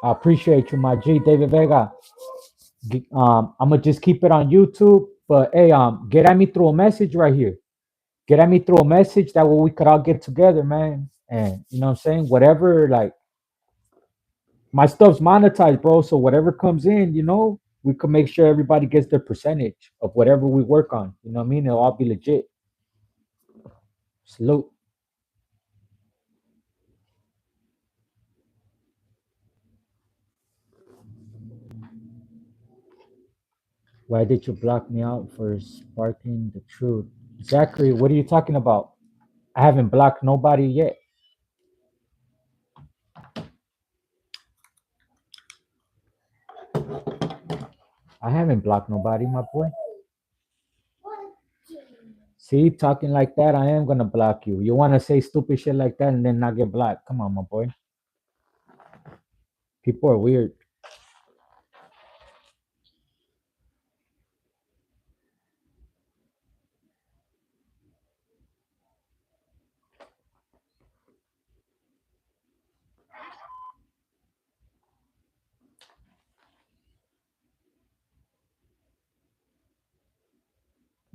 [SPEAKER 1] I appreciate you, my G, David Vega. I'm gonna just keep it on YouTube, but hey, get at me through a message right here. Get at me through a message that way we could all get together, man. And you know what I'm saying? Whatever, like my stuff's monetized, bro. So whatever comes in, we can make sure everybody gets their percentage of whatever we work on. You know what I mean? It'll all be legit. Salute. Why did you block me out for sparking the truth? Zachary, what are you talking about? I haven't blocked nobody yet. I haven't blocked nobody, my boy. See, talking like that, I am gonna block you. You wanna say stupid shit like that and then not get blocked? Come on, my boy. People are weird.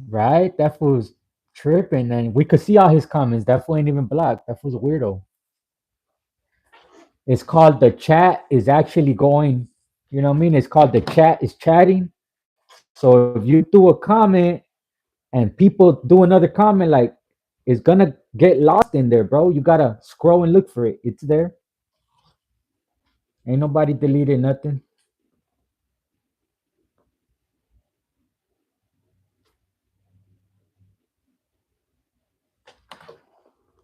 [SPEAKER 1] Right? That fool's tripping, and we could see all his comments. That fool ain't even blocked. That fool's a weirdo. It's called the chat is actually going, you know what I mean? It's called the chat is chatting. So if you do a comment and people do another comment, like it's gonna get lost in there, bro. You gotta scroll and look for it. It's there. Ain't nobody deleted nothing.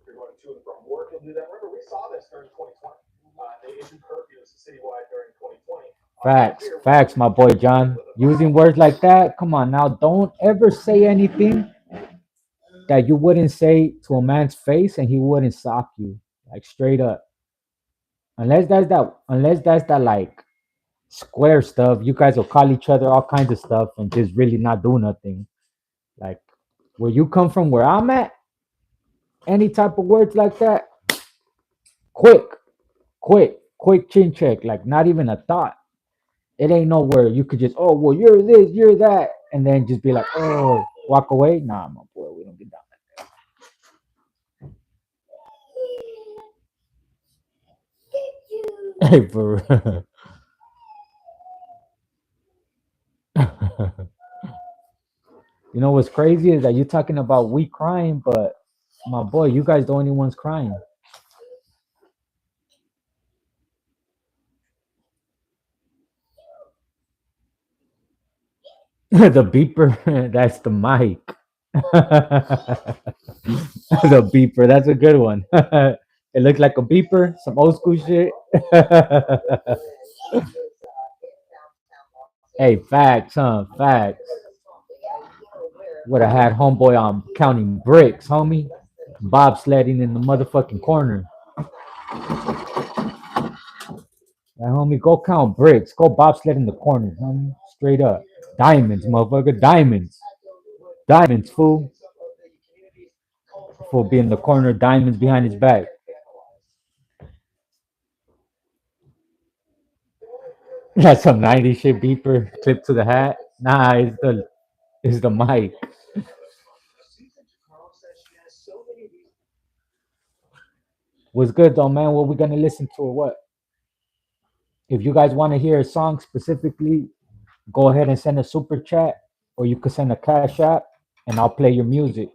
[SPEAKER 3] You're going to and from work and do that. Remember, we saw this during 2020. They issued curfews citywide
[SPEAKER 1] Facts, my boy John. Using words like that, come on now. Don't ever say anything that you wouldn't say to a man's face and he wouldn't sock you. Like straight up. Unless that's that like square stuff, you guys will call each other all kinds of stuff and just really not do nothing. Like where you come from, where I'm at, any type of words like that, quick, quick chin check, like not even a thought. It ain't nowhere you could just, oh, well, you're this, you're that, and then just be like, oh, walk away. Nah, my boy, we don't get down. Hey, for real. You know what's crazy is that you're talking about we crying, but my boy, you guys the only ones crying. The beeper, that's the mic. The beeper, that's a good one. It looks like a beeper, some old school shit. Hey, facts, huh? Facts. Would have had homeboy on counting bricks, homie. Bobsledding in the motherfucking corner. That homie, go count bricks. Go bobsled in the corner, homie. Straight up. Diamonds, motherfucker. Diamonds. Diamonds, fool. Fool be in the corner, diamonds behind his back. That's some 90s shit beeper. Clip to the hat. Nah, it's the mic.
[SPEAKER 3] Susan Carl says she has so many reasons.
[SPEAKER 1] What's good though, man? What we gonna listen to or what? If you guys want to hear a song specifically, go ahead and send a super chat, or you could send a cash app, and I'll play your music.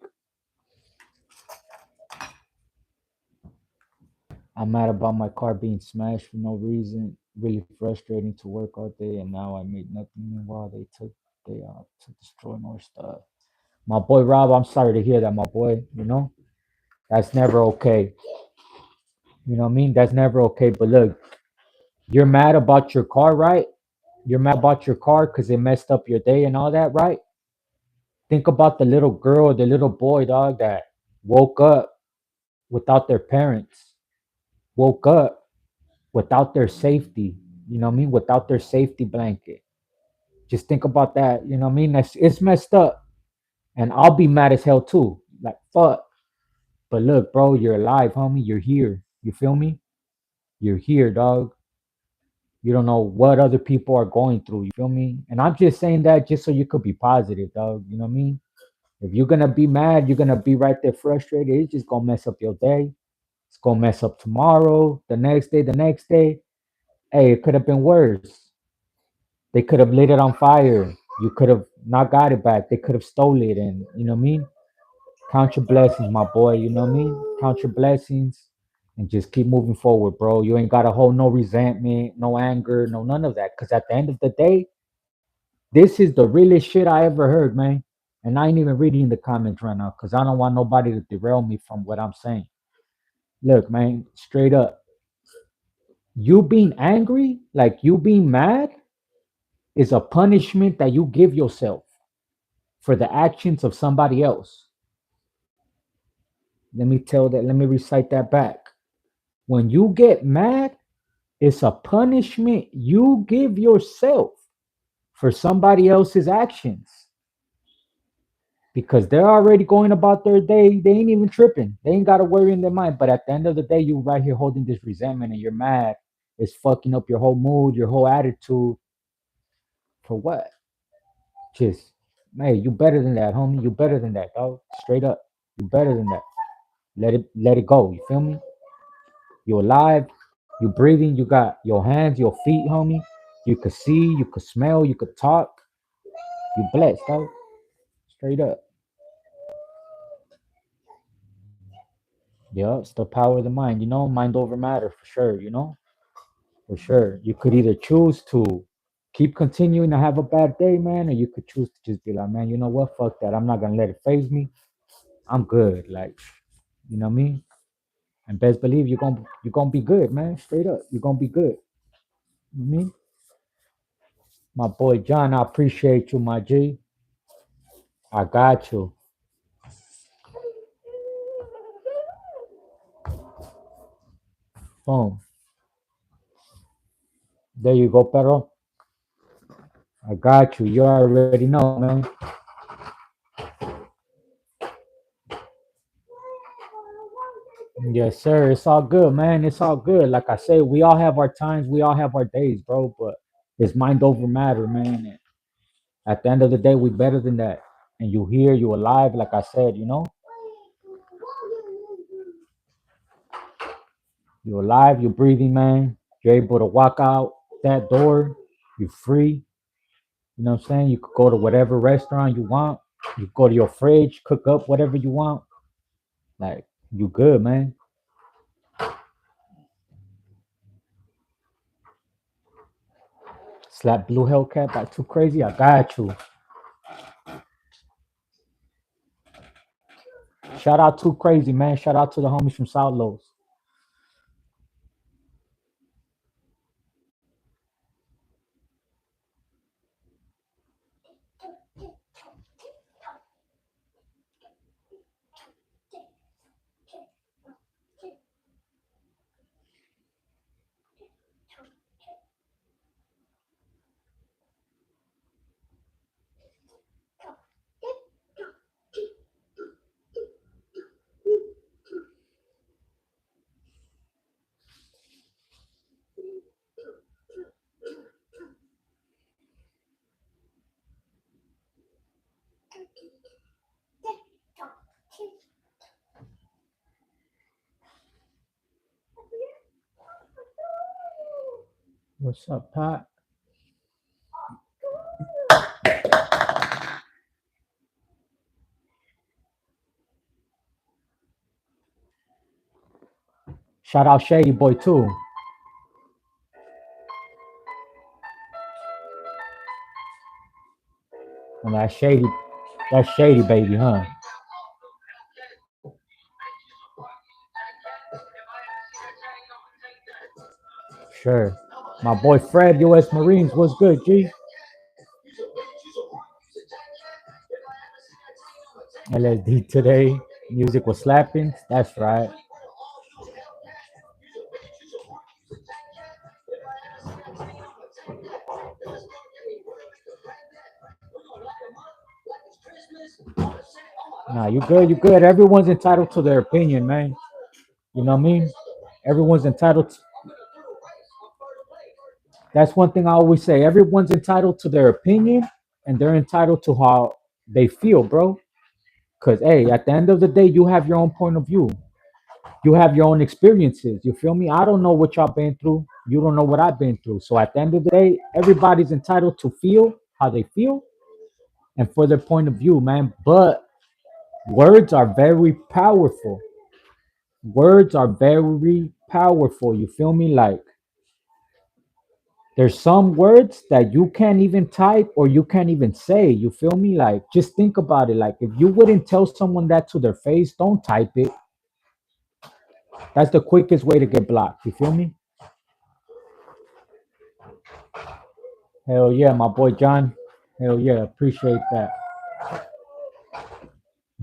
[SPEAKER 1] I'm mad about my car being smashed for no reason. Really frustrating to work all day, and now I made nothing. Meanwhile, they to destroy more stuff. My boy Rob, I'm sorry to hear that, my boy. That's never okay. You know what I mean? That's never okay. But look, you're mad about your car, right? You're mad about your car because it messed up your day and all that, right? Think about the little girl, the little boy, dog, that woke up without their parents, woke up without their safety, you know what I mean? Without their safety blanket. Just think about that, you know what I mean? It's messed up. And I'll be mad as hell too. Like, fuck. But look, bro, you're alive, homie. You're here. You feel me? You're here, dog. You don't know what other people are going through. You feel me? And I'm just saying that just so you could be positive, dog. You know what I mean? If you're gonna be mad, you're gonna be right there frustrated. It's just gonna mess up your day. It's gonna mess up tomorrow, the next day, the next day. Hey, it could have been worse. They could have lit it on fire. You could have not got it back. They could have stole it, and you know what I mean. Count your blessings, my boy. You know what I mean. Count your blessings, and just keep moving forward, bro. You ain't gotta hold no resentment, no anger, no none of that. Cause at the end of the day, this is the realest shit I ever heard, man. And I ain't even reading the comments right now because I don't want nobody to derail me from what I'm saying. Look, man, straight up, you being angry, like you being mad, is a punishment that you give yourself for the actions of somebody else. Let me recite that back. When you get mad, it's a punishment you give yourself for somebody else's actions because they're already going about their day. They ain't even tripping. They ain't got to worry in their mind. But at the end of the day, you right here holding this resentment and you're mad. It's fucking up your whole mood, your whole attitude. For what? Just, man, you better than that, homie. You better than that, dog. Straight up. You better than that. Let it go. You feel me? You're alive. You breathing. You got your hands, your feet, homie. You could see, you could smell, you could talk. You blessed, dog. Straight up. Yeah, it's the power of the mind, mind over matter for sure, for sure. You could either choose to keep continuing to have a bad day, man, or you could choose to just be like, man, you know what? Fuck that. I'm not gonna let it phase me. I'm good. Like, you know what I mean? And best believe you're gonna be good, man. Straight up. You're gonna be good. You know what I mean? My boy John, I appreciate you, my G. I got you. Boom. There you go, Pero. I got you. You already know, man. Yes, sir. It's all good, man. It's all good. Like I say, we all have our times, we all have our days, bro. But it's mind over matter, man. And at the end of the day, we better than that. And you here, you alive, like I said, you know, you alive, you're breathing, man. You're able to walk out that door. You're free. You know what I'm saying? You could go to whatever restaurant you want. You go to your fridge, cook up whatever you want. Like you good, man. Slap blue Hellcat back too crazy. I got you. Shout out to Crazy, man. Shout out to the homies from South Los. What's up, Pat? Shout out Shady Boy too. And that's Shady baby, huh? Sure. My boy Fred, U.S. Marines, what's good, G? LSD today. Music was slapping. That's right. Nah, you good, you good. Everyone's entitled to their opinion, man. You know what I mean? Everyone's entitled to, that's one thing I always say. Everyone's entitled to their opinion and they're entitled to how they feel, bro. Cause hey, at the end of the day, you have your own point of view. You have your own experiences. You feel me? I don't know what y'all been through. You don't know what I've been through. So at the end of the day, everybody's entitled to feel how they feel and for their point of view, man. But words are very powerful. Words are very powerful. You feel me? Like there's some words that you can't even type or you can't even say. You feel me? Like just think about it. Like if you wouldn't tell someone that to their face, don't type it. That's the quickest way to get blocked. You feel me? Hell yeah, my boy John. Hell yeah, appreciate that.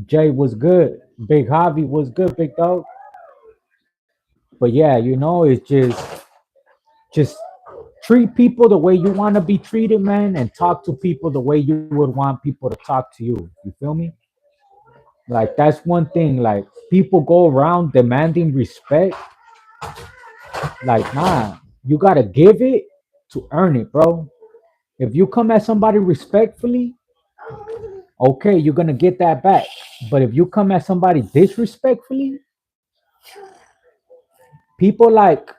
[SPEAKER 1] Jay was good. Big Javi was good, big dog. But yeah, you know, it's just treat people the way you want to be treated, man, and talk to people the way you would want people to talk to you. You feel me? Like that's one thing. Like people go around demanding respect. Like, nah, you gotta give it to earn it, bro. If you come at somebody respectfully, okay, you're gonna get that back. But if you come at somebody disrespectfully, people like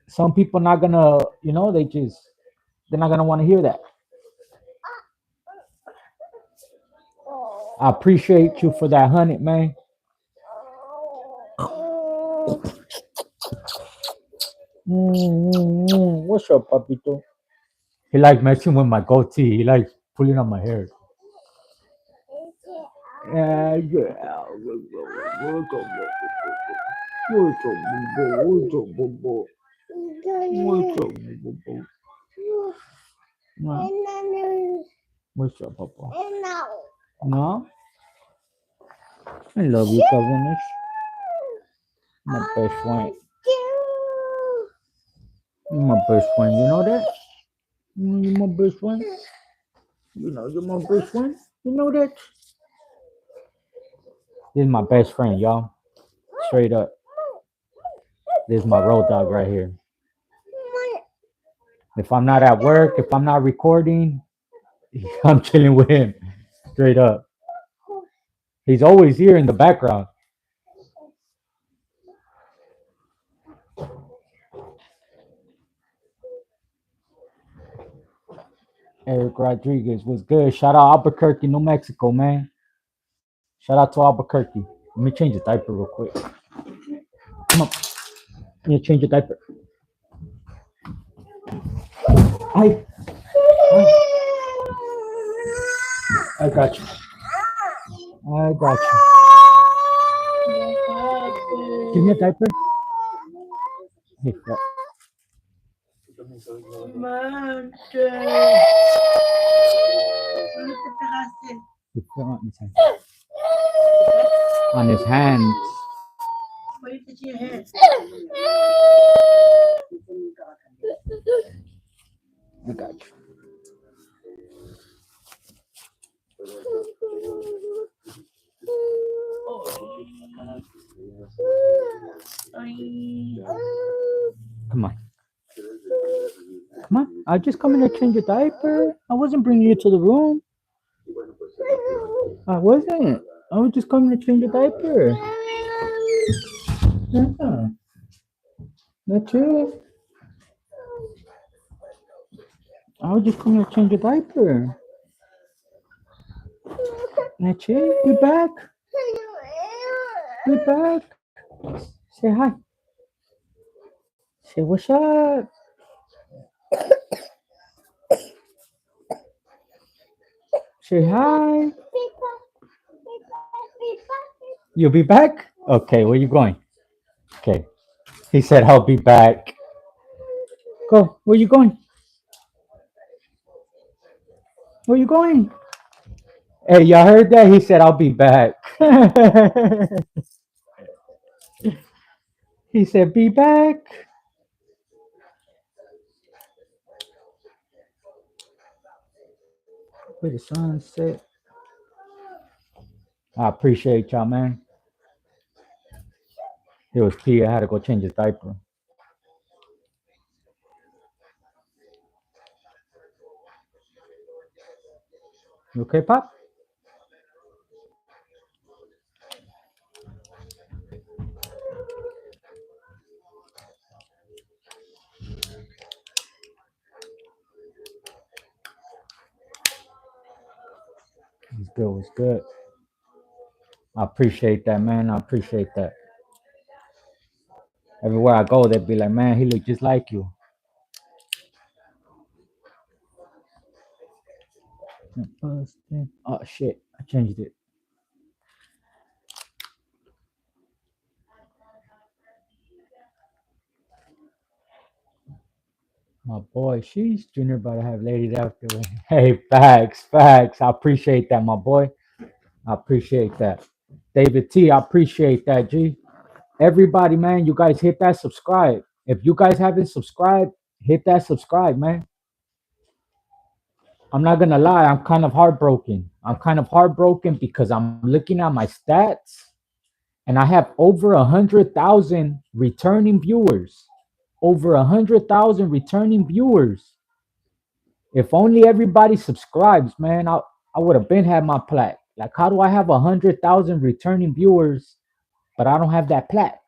[SPEAKER 1] some people not gonna, you know, they're not gonna want to hear that. I appreciate you for that 100, man. What's up, papito? He like messing with my goatee. He like pulling on my hair. Yeah, yeah. What's up, what's up, what's up, what's up, what's up, What's up, Papa? No? I love you, Cabones. My best friend. My best friend, you know that? You're my best friend. You know you're my best friend. You know that? This is my best friend, y'all. Straight up. This is my road dog right here. If I'm not at work, if I'm not recording, I'm chilling with him. Straight up. He's always here in the background. Eric Rodriguez was good. Shout out Albuquerque, New Mexico, man. Shout out to Albuquerque. Let me change the diaper real quick. Come on. Let me change the diaper. I got you. I got you. Give me a diaper. Hey, fuck. He fell on his hand. On his hands. I got you. Come on. Come on. I just come in to change your diaper. I wasn't bringing you to the room. I wasn't. I was just coming to change your diaper. Yeah. That's it. I was just coming to change your diaper. That's it. We back. We back. Say hi. Say what's up. Say hi. You'll be back? Okay, where you going? Okay. He said I'll be back. Go. Where you going? Where you going? Hey, y'all heard that? He said I'll be back. He said be back. Where the sun set. I appreciate y'all, man. It was P. I had to go change his diaper. You okay, Pop? He's good. It's good. I appreciate that, man. I appreciate that. Everywhere I go, they'd be like, man, he look just like you. Oh, shit. I changed it. My boy, she's Junior about to have ladies after. Hey, facts, facts. I appreciate that, my boy. I appreciate that. David T, I appreciate that, G. Everybody, man, you guys hit that subscribe. If you guys haven't subscribed, hit that subscribe, man. I'm not gonna lie, I'm kind of heartbroken. I'm kind of heartbroken because I'm looking at my stats and I have over 100,000 returning viewers. Over 100,000 returning viewers. If only everybody subscribes, man, I would have been had my plaque. Like, how do I have 100,000 returning viewers, but I don't have that plaque?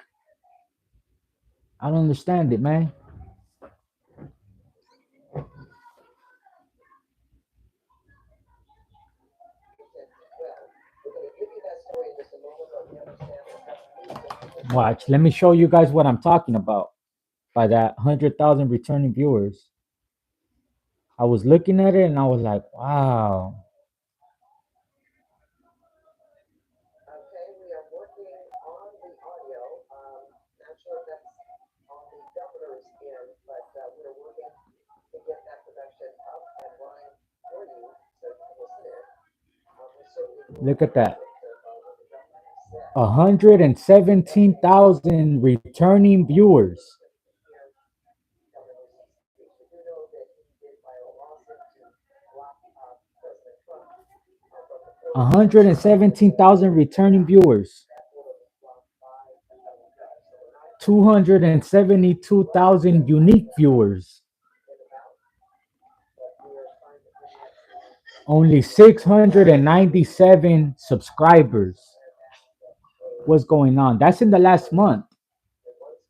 [SPEAKER 1] I don't understand it, man. Watch, let me show you guys what I'm talking about by that 100,000 returning viewers. I was looking at it and I was like, wow. Look at that. 117,000 returning viewers. 117,000 returning viewers. 272,000 unique viewers. Only 697 subscribers. What's going on? That's in the last month.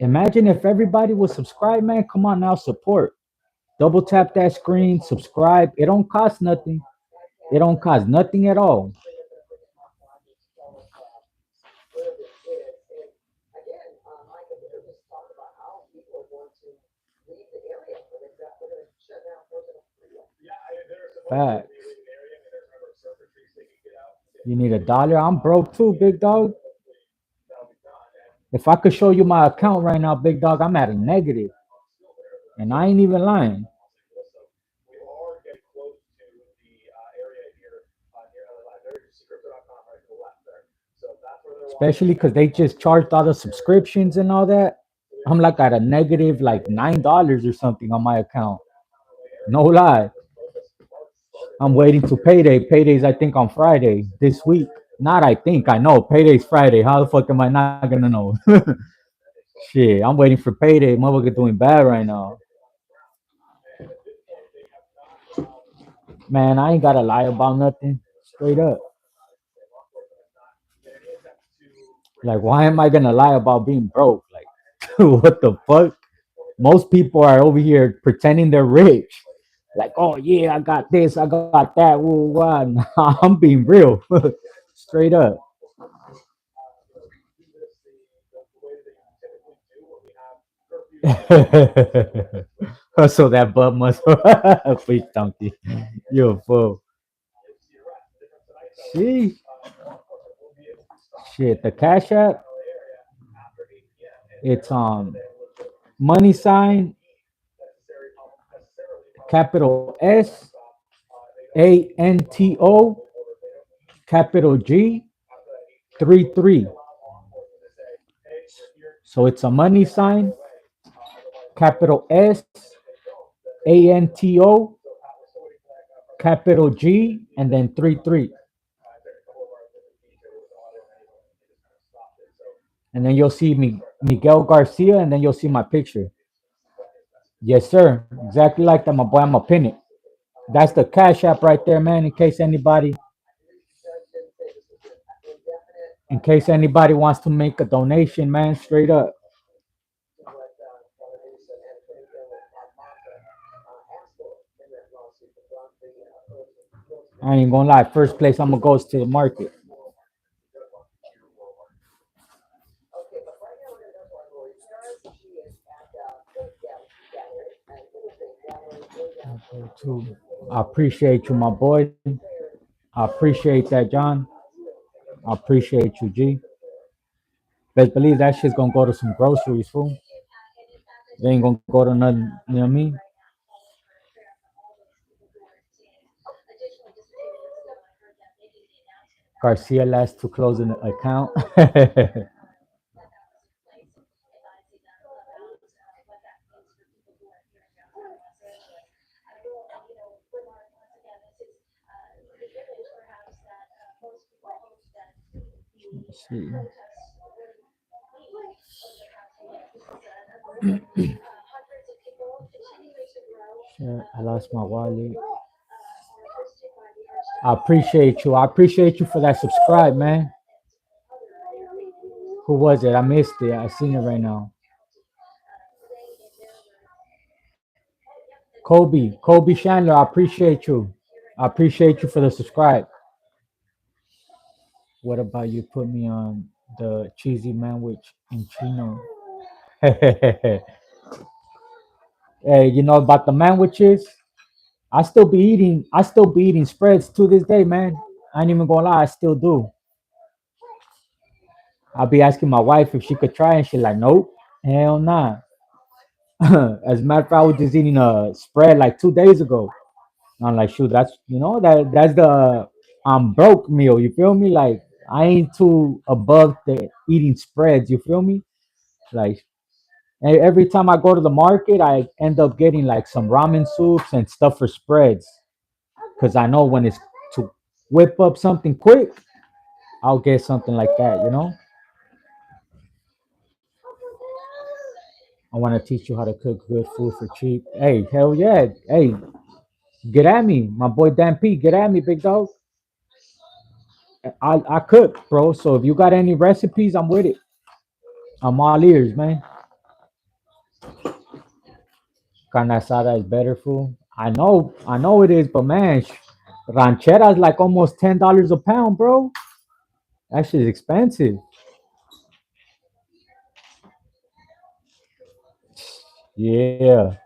[SPEAKER 1] Imagine if everybody would subscribe, man. Come on now, support. Double tap that screen, subscribe. It don't cost nothing. It don't cost nothing at all. Fact. You need $1? I'm broke too, big dog. If I could show you my account right now, big dog, I'm at a negative. And I ain't even lying. Especially because they just charged all the subscriptions and all that. I'm like at a negative like $9 or something on my account. No lie. I'm waiting to payday. Payday's I think on Friday this week. Not I think, I know. Payday's Friday. How the fuck am I not gonna know? Shit, I'm waiting for payday. Motherfucker doing bad right now. Man, I ain't gotta lie about nothing. Straight up. Like, why am I gonna lie about being broke? Like, what the fuck? Most people are over here pretending they're rich. Like, oh yeah, I got this, I got that. Woo, wah. Nah, I'm being real. Straight up. So that butt muscle. Please, donkey. You're a fool. See? Shit, the Cash App, it's money sign, capital S, ANTO, capital G, 33. So it's a money sign, capital S, ANTO, capital G, and then 33. And then you'll see me, Miguel Garcia, and then you'll see my picture. Yes, sir. Exactly like that, my boy. I'm gonna pin it. That's the Cash App right there, man. In case anybody wants to make a donation, man, straight up. I ain't gonna lie. First place I'm gonna go is to the market. Too. I appreciate you, my boy. I appreciate that, John. I appreciate you, G. Best believe that shit's gonna go to some groceries, fool. They ain't gonna go to nothing, you know what I mean? Garcia last to close an account. Let's see. Shit, I lost my wallet. I appreciate you. I appreciate you for that subscribe, man. Who was it? I missed it. I seen it right now. Kobe Chandler. I appreciate you. I appreciate you for the subscribe. What about you put me on the cheesy manwich in Chino? Hey, you know about the manwiches? I still be eating spreads to this day, man. I ain't even gonna lie, I still do. I'll be asking my wife if she could try and she's like, nope, hell nah. As a matter of fact, I was just eating a spread like 2 days ago. I'm like, shoot, that's that's the broke meal. You feel me? Like I ain't too above the eating spreads. You feel me? Like every time I go to the market, I end up getting like some ramen soups and stuff for spreads. Cause I know when it's to whip up something quick, I'll get something like that. You know, I want to teach you how to cook good food for cheap. Hey, hell yeah. Hey, get at me, my boy Dan P. Get at me, big dog. I cook, bro. So if you got any recipes, I'm with it. I'm all ears, man. Carne asada is better, food. I know it is, but man, ranchera is like almost $10 a pound, bro. That shit's expensive. Yeah,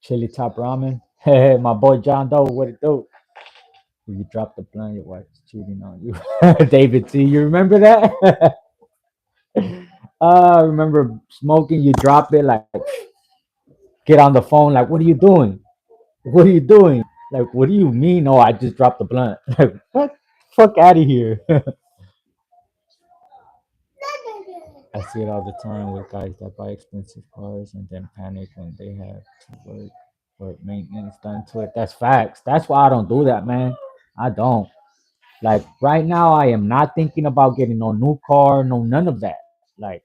[SPEAKER 1] chili top ramen. Hey, my boy John Doe, what it do? If you drop the blunt, your wife is cheating on you. David T, you remember that? I remember smoking. You drop it, like get on the phone, like, what are you doing? What are you doing? Like, what do you mean? Oh, I just dropped the blunt. Like, what? Fuck out of here. I see it all the time with guys that buy expensive cars and then panic when they have to work maintenance done to it. That's facts. That's why I don't do that, man. I don't. Like right now, I am not thinking about getting no new car, no none of that. Like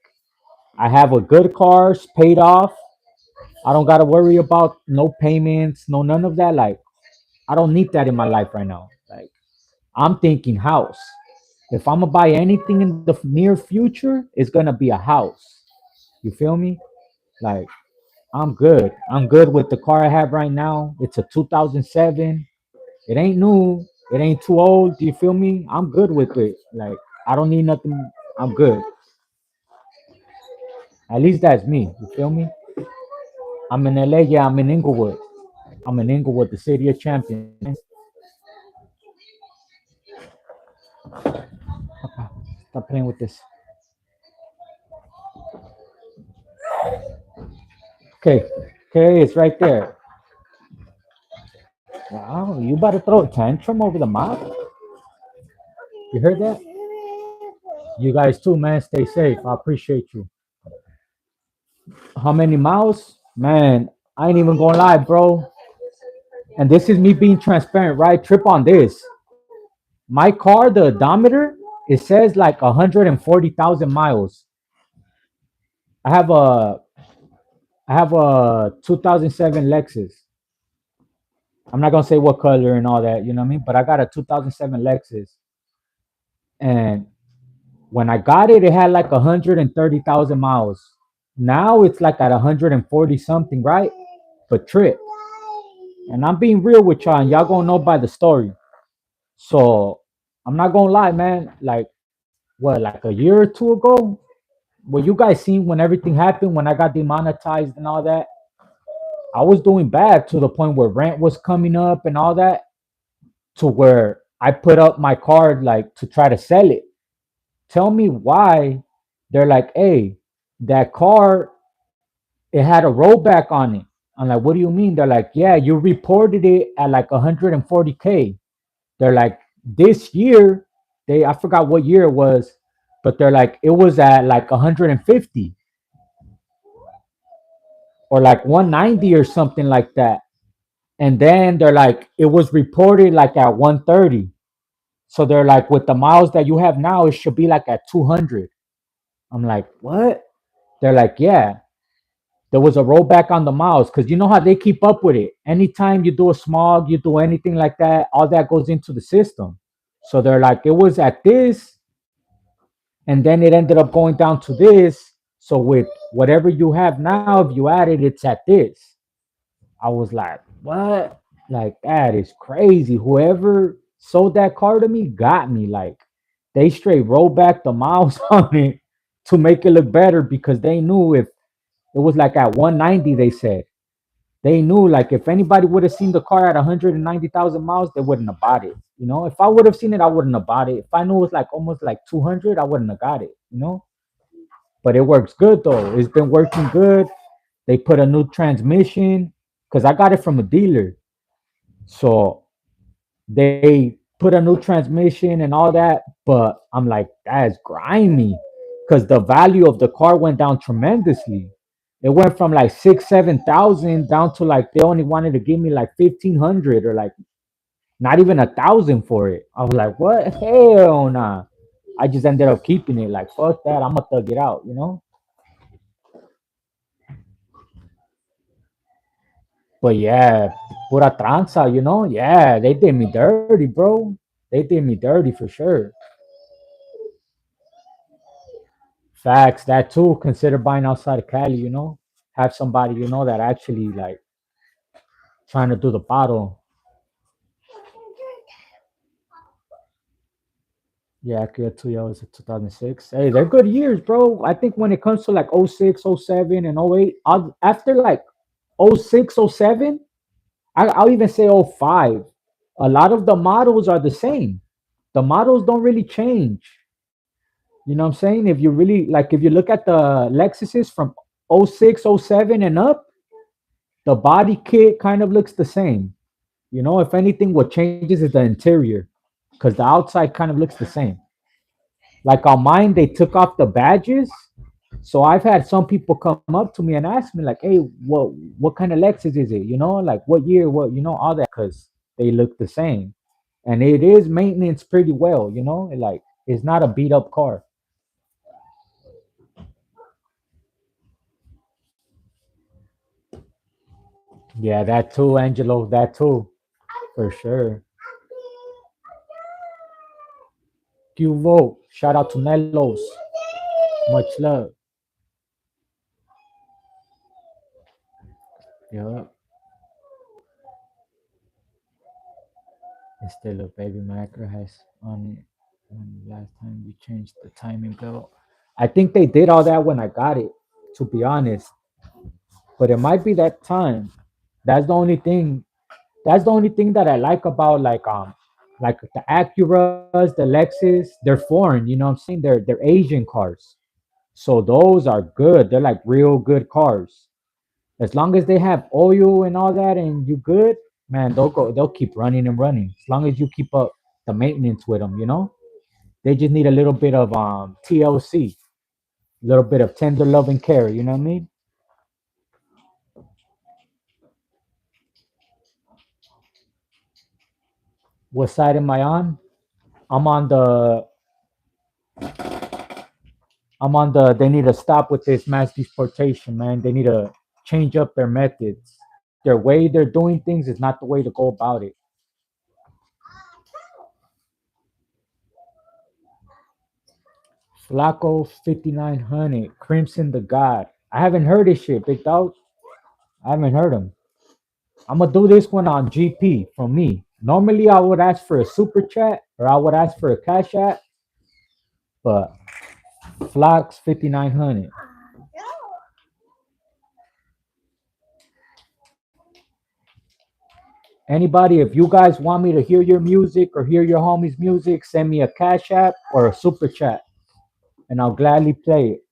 [SPEAKER 1] I have a good car, it's paid off. I don't gotta worry about no payments, no none of that. Like I don't need that in my life right now. Like I'm thinking house. If I'm gonna buy anything in the near future, it's gonna be a house. You feel me? Like I'm good. I'm good with the car I have right now. It's a 2007. It ain't new. It ain't too old. Do you feel me? I'm good with it. Like I don't need nothing. I'm good. At least that's me. You feel me? I'm in LA. Yeah, I'm in Inglewood. I'm in Inglewood, the city of champions. Man. Stop playing with this. Okay. Okay, it's right there. Wow, you about to throw a tantrum over the mop? You heard that? You guys too, man. Stay safe. I appreciate you. How many miles? Man, I ain't even gonna lie, bro. And this is me being transparent, right? Trip on this. My car, the odometer, it says like 140,000 miles. I have a I have a 2007 Lexus. I'm not gonna say what color and all that, you know what I mean? But I got a 2007 Lexus, and when I got it, it had like 130,000 miles. Now it's like at 140 something, right? But trip. And I'm being real with y'all, and y'all gonna know by the story. So I'm not gonna lie, man. Like what, like a year or two ago, what you guys seen when everything happened, when I got demonetized and all that, I was doing bad to the point where rent was coming up and all that, to where I put up my card like to try to sell it. Tell me why they're like, hey, that car, it had a rollback on it. I'm like, what do you mean? They're like, yeah, you reported it at like 140K. They're like, this year, I forgot what year it was, but they're like, it was at like 150 or like 190 or something like that. And then they're like, it was reported like at 130. So they're like, with the miles that you have now, it should be like at 200. I'm like, what? They're like, yeah, there was a rollback on the miles because you know how they keep up with it. Anytime you do a smog, you do anything like that, all that goes into the system. So they're like, it was at this, and then it ended up going down to this. So with whatever you have now, if you add it, it's at this. I was like, what? Like that is crazy. Whoever sold that car to me got me. Like they straight rolled back the miles on it to make it look better because they knew if it was like at 190, they said they knew like if anybody would have seen the car at 190,000 miles, they wouldn't have bought it. You know, if I would have seen it, I wouldn't have bought it. If I knew it was like almost like 200, I wouldn't have got it. You know, but it works good though. It's been working good. They put a new transmission because I got it from a dealer. So they put a new transmission and all that. But I'm like, that's grimy, because the value of the car went down tremendously. It went from like 6, 7 thousand down to like they only wanted to give me like 1,500 or like not even 1,000 for it. I was like, what? Hell nah. I just ended up keeping it. Like, fuck that. I'm gonna thug it out, you know? But yeah, pura tranza, you know? Yeah, they did me dirty, bro. They did me dirty for sure. Facts, that too. Consider buying outside of Cali, you know? Have somebody, you know, that actually like trying to do the bottle. Yeah, Acura Tuyo is a 2006. Hey, they're good years, bro. I think when it comes to like '06, '07, and '08, after like '06, '07, I'll even say '05. A lot of the models are the same. The models don't really change. You know what I'm saying? If you really like, if you look at the Lexuses from '06, '07 and up, the body kit kind of looks the same. You know, if anything, what changes is the interior, because the outside kind of looks the same. Like on mine, they took off the badges. So I've had some people come up to me and ask me, like, hey, what kind of Lexus is it? You know, like what year, what, you know, all that, because they look the same. And it is maintenance pretty well, you know, like it's not a beat up car. Yeah, that too, Angelo, that too, for sure. Q Vote, shout out to Nelos. Much love. Yeah, it's still a baby macro has on it. When last time you changed the timing belt? I think they did all that when I got it, to be honest. But it might be that time. That's the only thing. That's the only thing that I like about like the Acuras, the Lexus. They're foreign. You know what I'm saying? They're Asian cars. So those are good. They're like real good cars. As long as they have oil and all that, and you good, man, they'll go. They'll keep running and running. As long as you keep up the maintenance with them, you know. They just need a little bit of TLC, a little bit of tender love and care. You know what I mean? What side am I on? I'm on the I'm on the they need to stop with this mass deportation, man. They need to change up their methods. Their way they're doing things is not the way to go about it. Flacco 5900, Crimson the God. I haven't heard this shit, big dog. I haven't heard him. I'm gonna do this one on GP from me. Normally I would ask for a super chat or I would ask for a cash app, but Flox 5900. Anybody, if you guys want me to hear your music or hear your homies' music, send me a cash app or a super chat, and I'll gladly play it.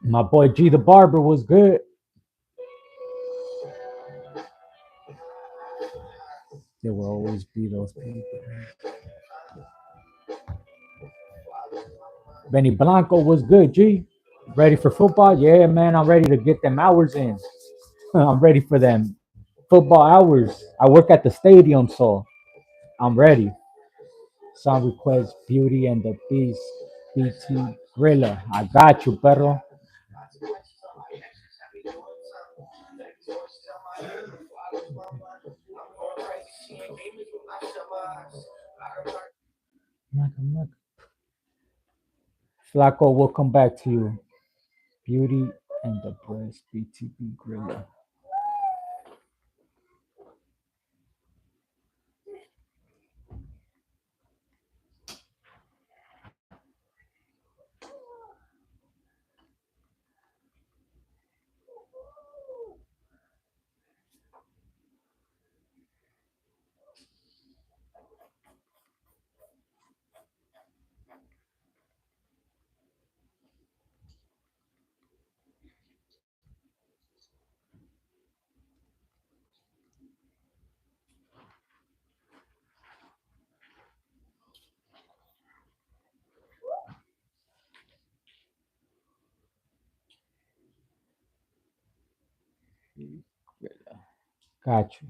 [SPEAKER 1] My boy G the Barber was good. There will always be those people. Benny Blanco was good, G. Ready for football? Yeah, man, I'm ready to get them hours in. I'm ready for them football hours. I work at the stadium, so I'm ready. Song request Beauty and the Beast, BT Grilla. I got you, perro. Flaco will come back to you. Beauty and the Breast, BTB Grilla. Got you.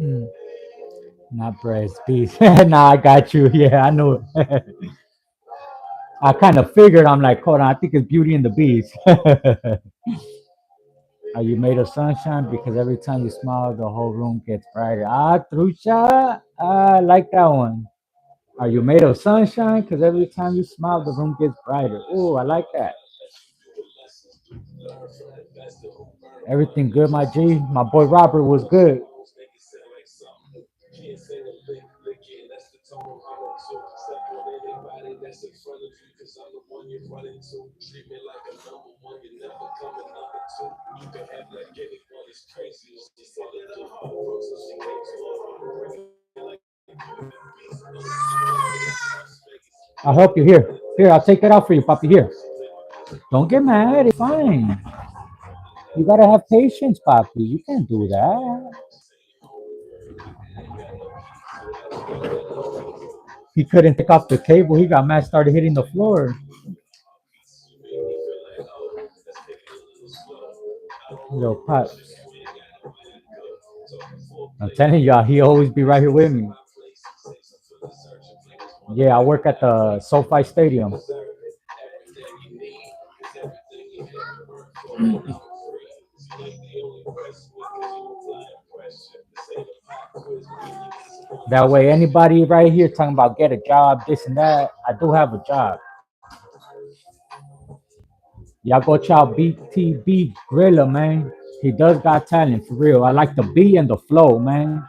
[SPEAKER 1] Mm, not breast, beef. Nah, I got you. Yeah, I know. I kind of figured. I'm like, hold on. I think it's Beauty and the Beast. Are you made of sunshine? Because every time you smile, the whole room gets brighter. Ah, Trucha. I like that one. Are you made of sunshine? Because every time you smile, the room gets brighter. Oh, I like that. Everything good, my G. My boy Robert was good. I'll help you here. Here, I'll take it out for you, Papi. Here. Don't get mad. It's fine. You gotta have patience, Papi. You can't do that. He couldn't take off the cable. He got mad, started hitting the floor. Yo, Pops. I'm telling y'all, he always be right here with me. Yeah, I work at the SoFi Stadium. That way, anybody right here talking about get a job, this and that, I do have a job. Y'all go check out BTB Griller, man. He does got talent for real. I like the beat and the flow, man.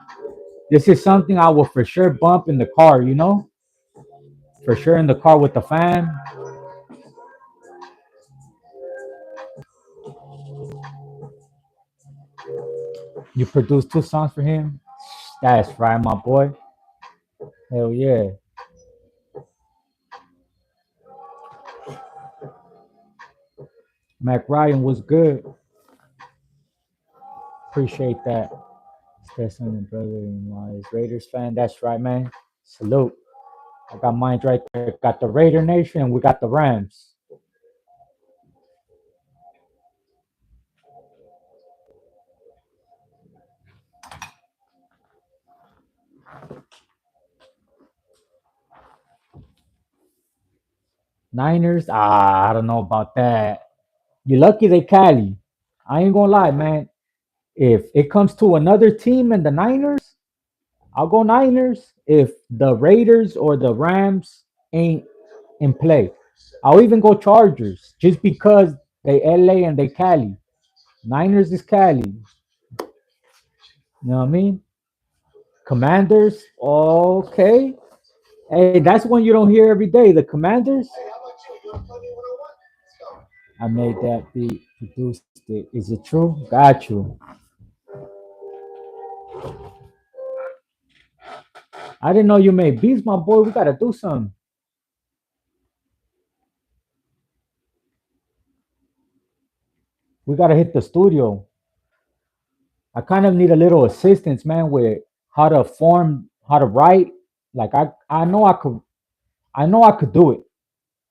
[SPEAKER 1] This is something I will for sure bump in the car, you know? For sure in the car with the fan. You produced 2 songs for him? That's right, my boy. Hell yeah. Mac Ryan was good. Appreciate that. Stepson and brother-in-law is Raiders fan. That's right, man. Salute. I got mine right there. Got the Raider Nation and we got the Rams. Niners, I don't know about that. You're lucky they Cali. I ain't gonna lie, man. If it comes to another team and the Niners, I'll go Niners. If the Raiders or the Rams ain't in play, I'll even go Chargers just because they LA and they Cali. Niners is Cali. You know what I mean? Commanders, okay. Hey, that's one you don't hear every day. The Commanders. I made that beat, produced it. Is it true? Got you. I didn't know you made beats, my boy. We gotta do something. We gotta hit the studio. I kind of need a little assistance, man, with how to form, how to write. Like I know I could do it.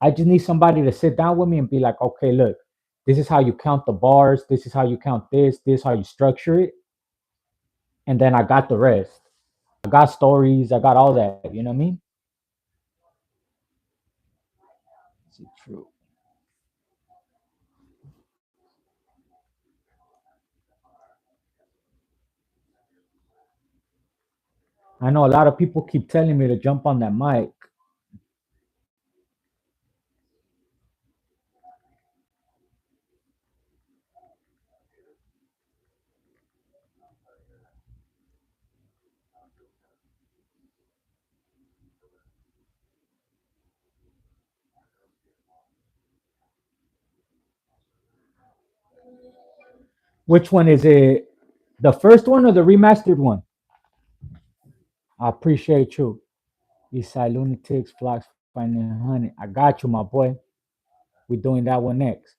[SPEAKER 1] I just need somebody to sit down with me and be like, okay, look, this is how you count the bars, this is how you count this how you structure it, and then I got the rest. I got stories, I got all that. You know what I mean? Is it true? I know a lot of people keep telling me to jump on that mic. Which one is it? The first one or the remastered one? I appreciate you. Eastside Lunatics, Flocks, Finding Honey. I got you, my boy. We're doing that one next.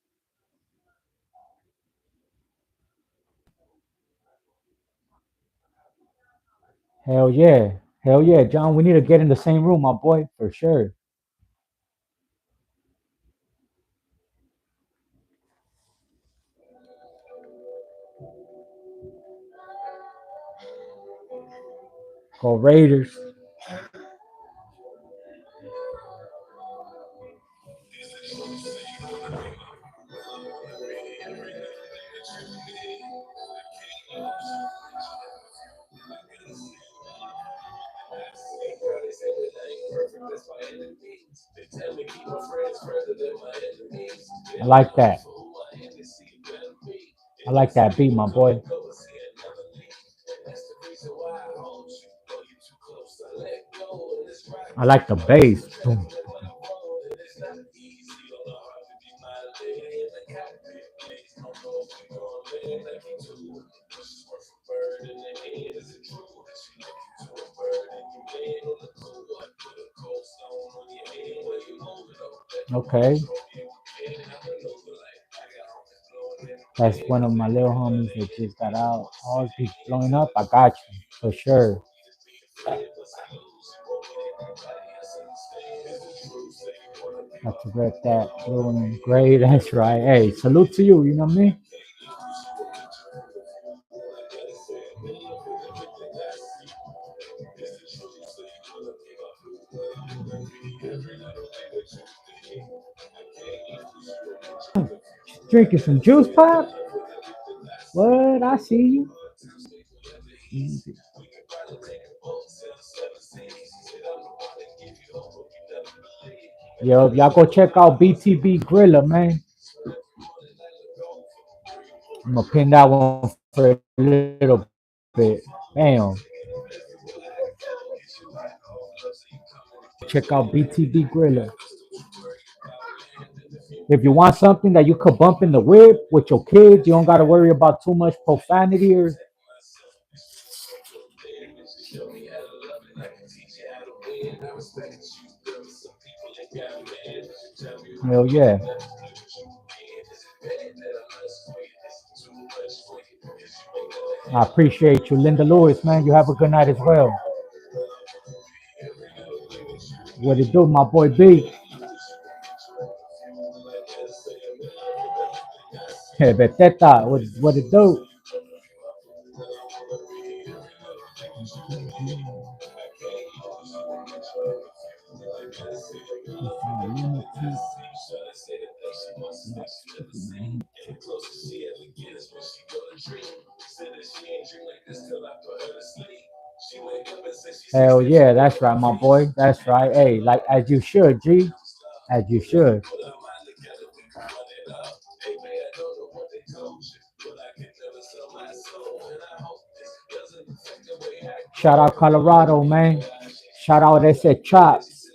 [SPEAKER 1] Hell yeah. Hell yeah, John. We need to get in the same room, my boy, for sure. Go Raiders. I like that. I like that beat, my boy. I like the bass. Boom. Okay. That's one of my little homies that just got out. Always be blowing up. I got you for sure. Have to rep that blue and gray. That's right. Hey, salute to you. You know what I mean? Drinking some juice pop. What? I see you. Yo, y'all go check out BTB Griller, man. I'm gonna pin that one for a little bit. Bam. Check out BTB Griller. If you want something that you could bump in the whip with your kids, you don't gotta worry about too much profanity or hell yeah. I appreciate you, Linda Lewis, man. You have a good night as well. What it do, my boy B? Hey, Beteta, what it do? Hell yeah, that's right, my boy. That's right. Hey, like as you should, G. As you should. Shout out Colorado, man. Shout out SA Chops.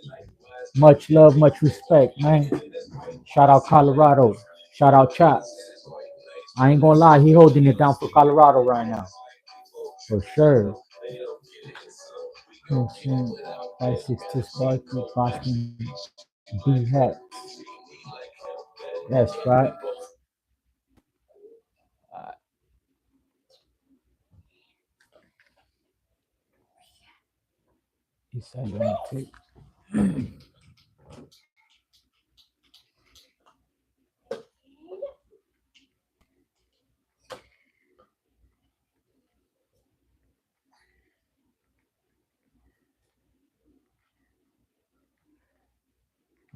[SPEAKER 1] Much love, much respect, man. Shout out Colorado. Shout out Chops. I ain't gonna lie, he holding it down for Colorado right now. For sure. 562 Sparky, Boston B hat. That's right. He said, "Let me take."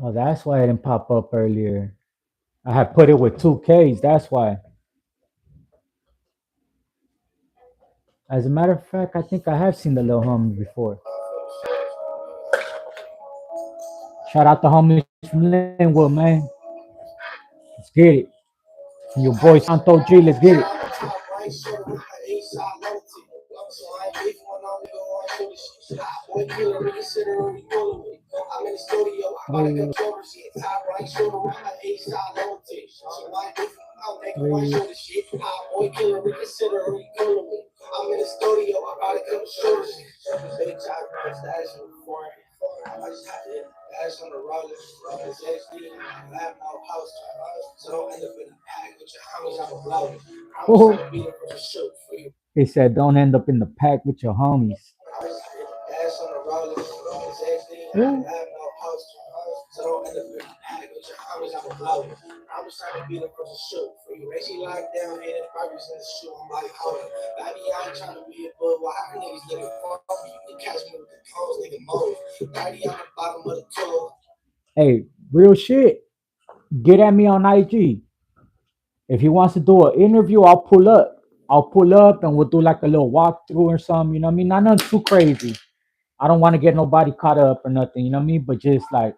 [SPEAKER 1] Oh, that's why it didn't pop up earlier. I had put it with 2Ks. That's why. As a matter of fact, I think I have seen the little homies before. Shout out the homies from Linwood, man. Let's get it. And your boy Santo G, let's get it.
[SPEAKER 3] the studio, I got a couple shooters. Big time, stash on the foreign. I just have to dash on the rollers. HD, I have my house. So don't end up in the pack with your homies, I'm a blow. I'm
[SPEAKER 1] Oh,
[SPEAKER 3] trying to be there for the shoot for you.
[SPEAKER 1] he said, don't end up in the pack with your homies.
[SPEAKER 3] I just dash on the rollers. HD, I
[SPEAKER 1] Oh,
[SPEAKER 3] have no house. So don't end up in the pack with your homies, I'm a blow. I'm just trying to be there for the shoot for you. They she locked down here and probably in the shoe. I'm like, hold up. Baby, I ain't trying to be a bug. Why niggas looking for me? You can catch me with the toes, nigga, move. Daddy on the bottom of the toe.
[SPEAKER 1] hey, real shit. Get at me on IG. If he wants to do an interview, I'll pull up. I'll pull up and we'll do like a little walkthrough or something. You know what I mean? Not nothing too crazy. I don't want to get nobody caught up or nothing. You know what I mean? But just like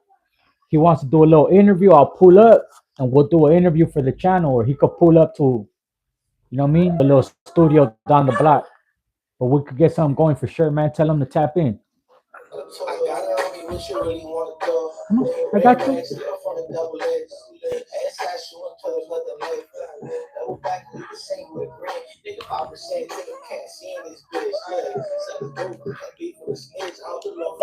[SPEAKER 1] he wants to do a little interview, I'll pull up and we'll do an interview for the channel, or he could pull up to, you know what I mean, a little studio down the block. But we could get something going for sure, man. Tell him to tap in.
[SPEAKER 3] I got it on me, what you really want to do.
[SPEAKER 1] Come on, I got you.
[SPEAKER 3] Still from the double edge. Ass high short to another leg. Double back, we the same with green. Nigga 5%, nigga can't see in this bitch. Look, so the dope, can't be for the snitch. Out the low,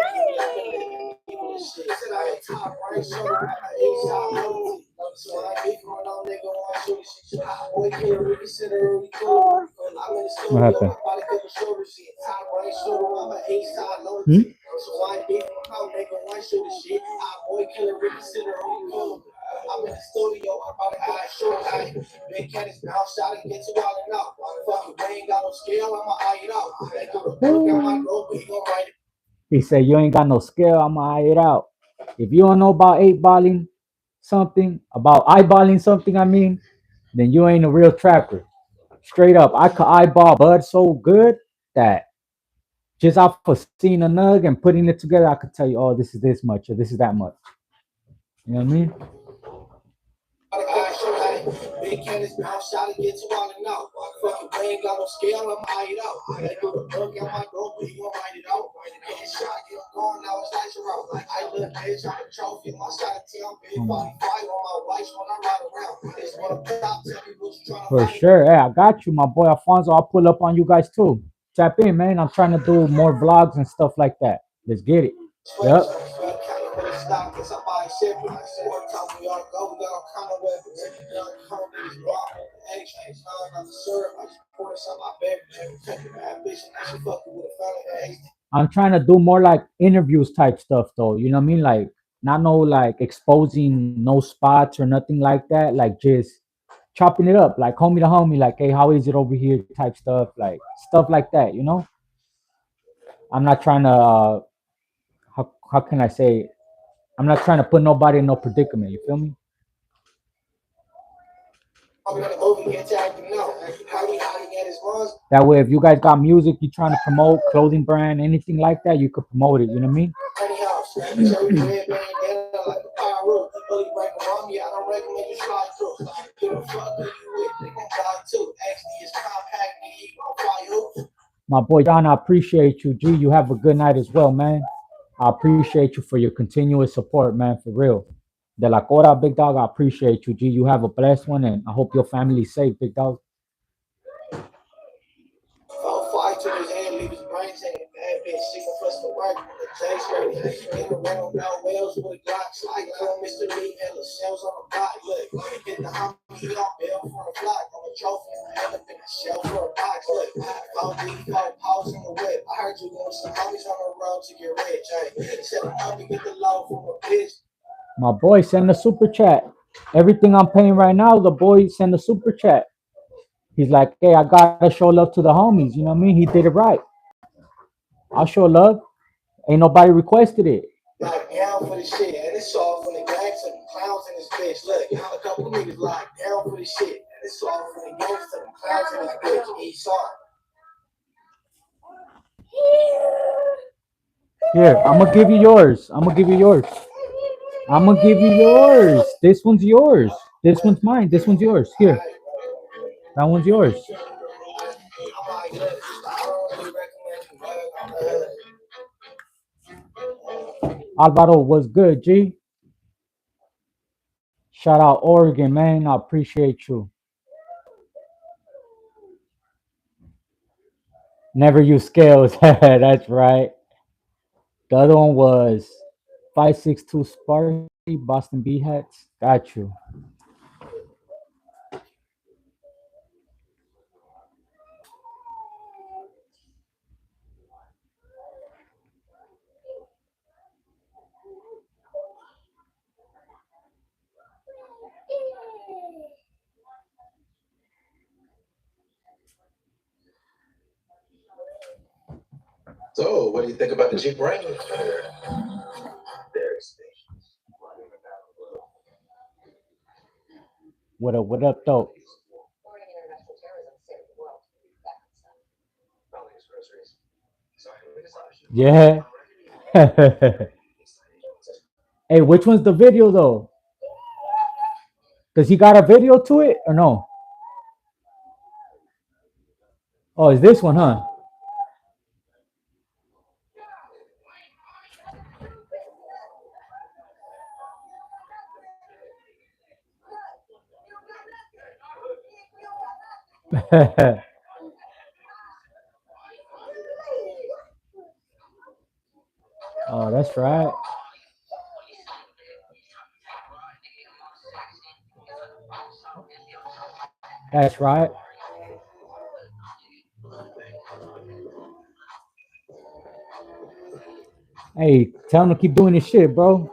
[SPEAKER 3] people and shit. Said I ain't top right, so I ain't top loyalty. So when I be going on, nigga, want to shoot shit. Boy, can't really sit there really cool. I'm in the studio,
[SPEAKER 1] What happened?
[SPEAKER 3] my body couple shoulders shit. Top right, shoulder, I'm an A-side
[SPEAKER 1] Hmm?
[SPEAKER 3] loyalty. So I ain't beefing out, nigga, one shoot shit. Boy, killer, really sit there really cool. I'm in the studio, I'm about to get a short eye. Big cannons now, shot and get to all and out. Fuck it, we ain't got no scale, I'ma eye it out. They go to work on my rope, he gon' write it.
[SPEAKER 1] He said, you ain't got no skill, I'ma eye it out. If you don't know about eyeballing something, I mean, then you ain't a real trapper. Straight up, I could eyeball Bud so good that just off of seeing a nug and putting it together, I could tell you, oh, this is this much or this is that much. You know what I mean?
[SPEAKER 3] Big cannons now, shot and get to all and out. Fuck it, we ain't got no scale, I'ma eye it out. They go to work on my rope, he gon' write it out. Get shot, get going, now it's natural. I look bitch, I'm a trophy, my side of town, big 45 on my wife when I ride around. This one stop, tell me what you trying to
[SPEAKER 1] For
[SPEAKER 3] find.
[SPEAKER 1] sure. Hey, I got you, my boy Alfonso. I'll pull up on you guys too. Tap in, man. I'm trying to do more vlogs and stuff like that. Let's get it. Yep. I'm trying to do more like interviews type stuff though. You know what I mean? Like not no like exposing no spots or nothing like that. Like just chopping it up, like homie to homie, like, hey, how is it over here? Type stuff, like that, you know? I'm not trying to how can I say, I'm not trying to put nobody in no predicament, you feel me? That way if you guys got music you trying to promote, clothing brand, anything like that, you could promote it, you know what I mean? My boy John, I appreciate you. G, you have a good night as well, man. I appreciate you for your continuous support, man, for real. De la Cora, big dog, I appreciate you, G. You have a blessed one, and I hope your family's safe, big dog. My boy, send a super chat. Everything I'm paying right now, the boy send a super chat. He's like, hey, I gotta show love to the homies. You know what I mean? He did it right. I'll show love. Ain't nobody requested it. Locked down for the shit, and it's all from the gangs and the clowns in this bitch. Look, a couple niggas locked down for the shit, and it's all from the gangs and the clowns in this bitch. East side. Here, I'm gonna give you yours. I'm gonna give you yours. I'm gonna give you yours. This one's yours. This one's mine. This one's yours. Here. That one's yours. Alvaro, what's good, G? Shout out Oregon, man. I appreciate you. Never use scales. That's right. The other one was 562 Sparky, Boston B hats. Got you.
[SPEAKER 5] So, what do you think about the Jeep Wrangler? Very spacious.
[SPEAKER 1] What up, though?
[SPEAKER 7] Boarding international terrorism, state of the world, that kind of stuff.
[SPEAKER 5] Probably his groceries. Sorry,
[SPEAKER 1] Yeah. Hey, which one's the video though? Does he got a video to it or no? Oh, it's this one, huh? Oh, that's right. That's right. Hey, tell him to keep doing this shit, bro.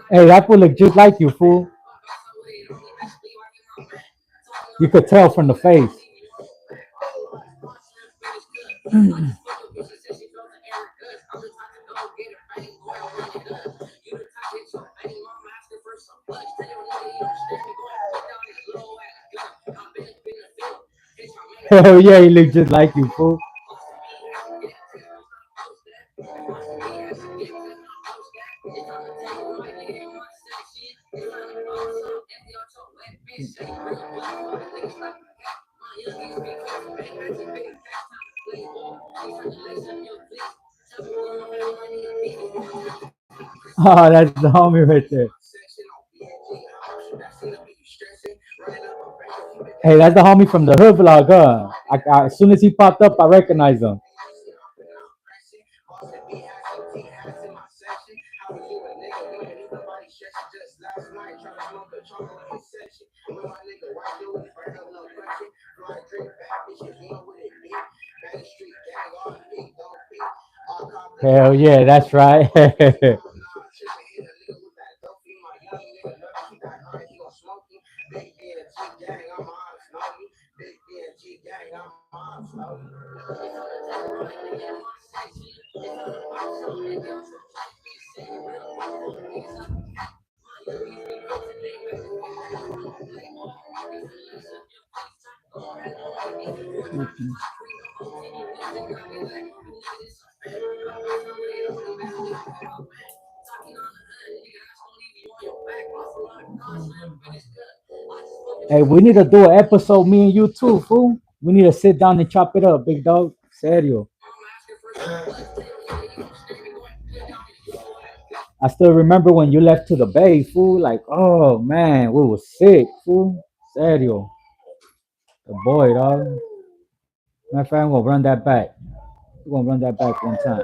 [SPEAKER 1] Hey, that fool look just like you, fool. You could tell from the face. Hell yeah, he look just like you, fool. Oh, that's the homie right there. Hey, that's the homie from the hood vlog, huh? As soon as he popped up, I recognized him. Hell yeah, that's right. Hey, we need to do an episode, me and you too, fool. We need to sit down and chop it up, big dog. Serio. I still remember when you left to the bay, fool. Like, oh man, we was sick, fool. Serio. The boy, dog. My friend, we're gonna run that back. We're gonna run that back one time.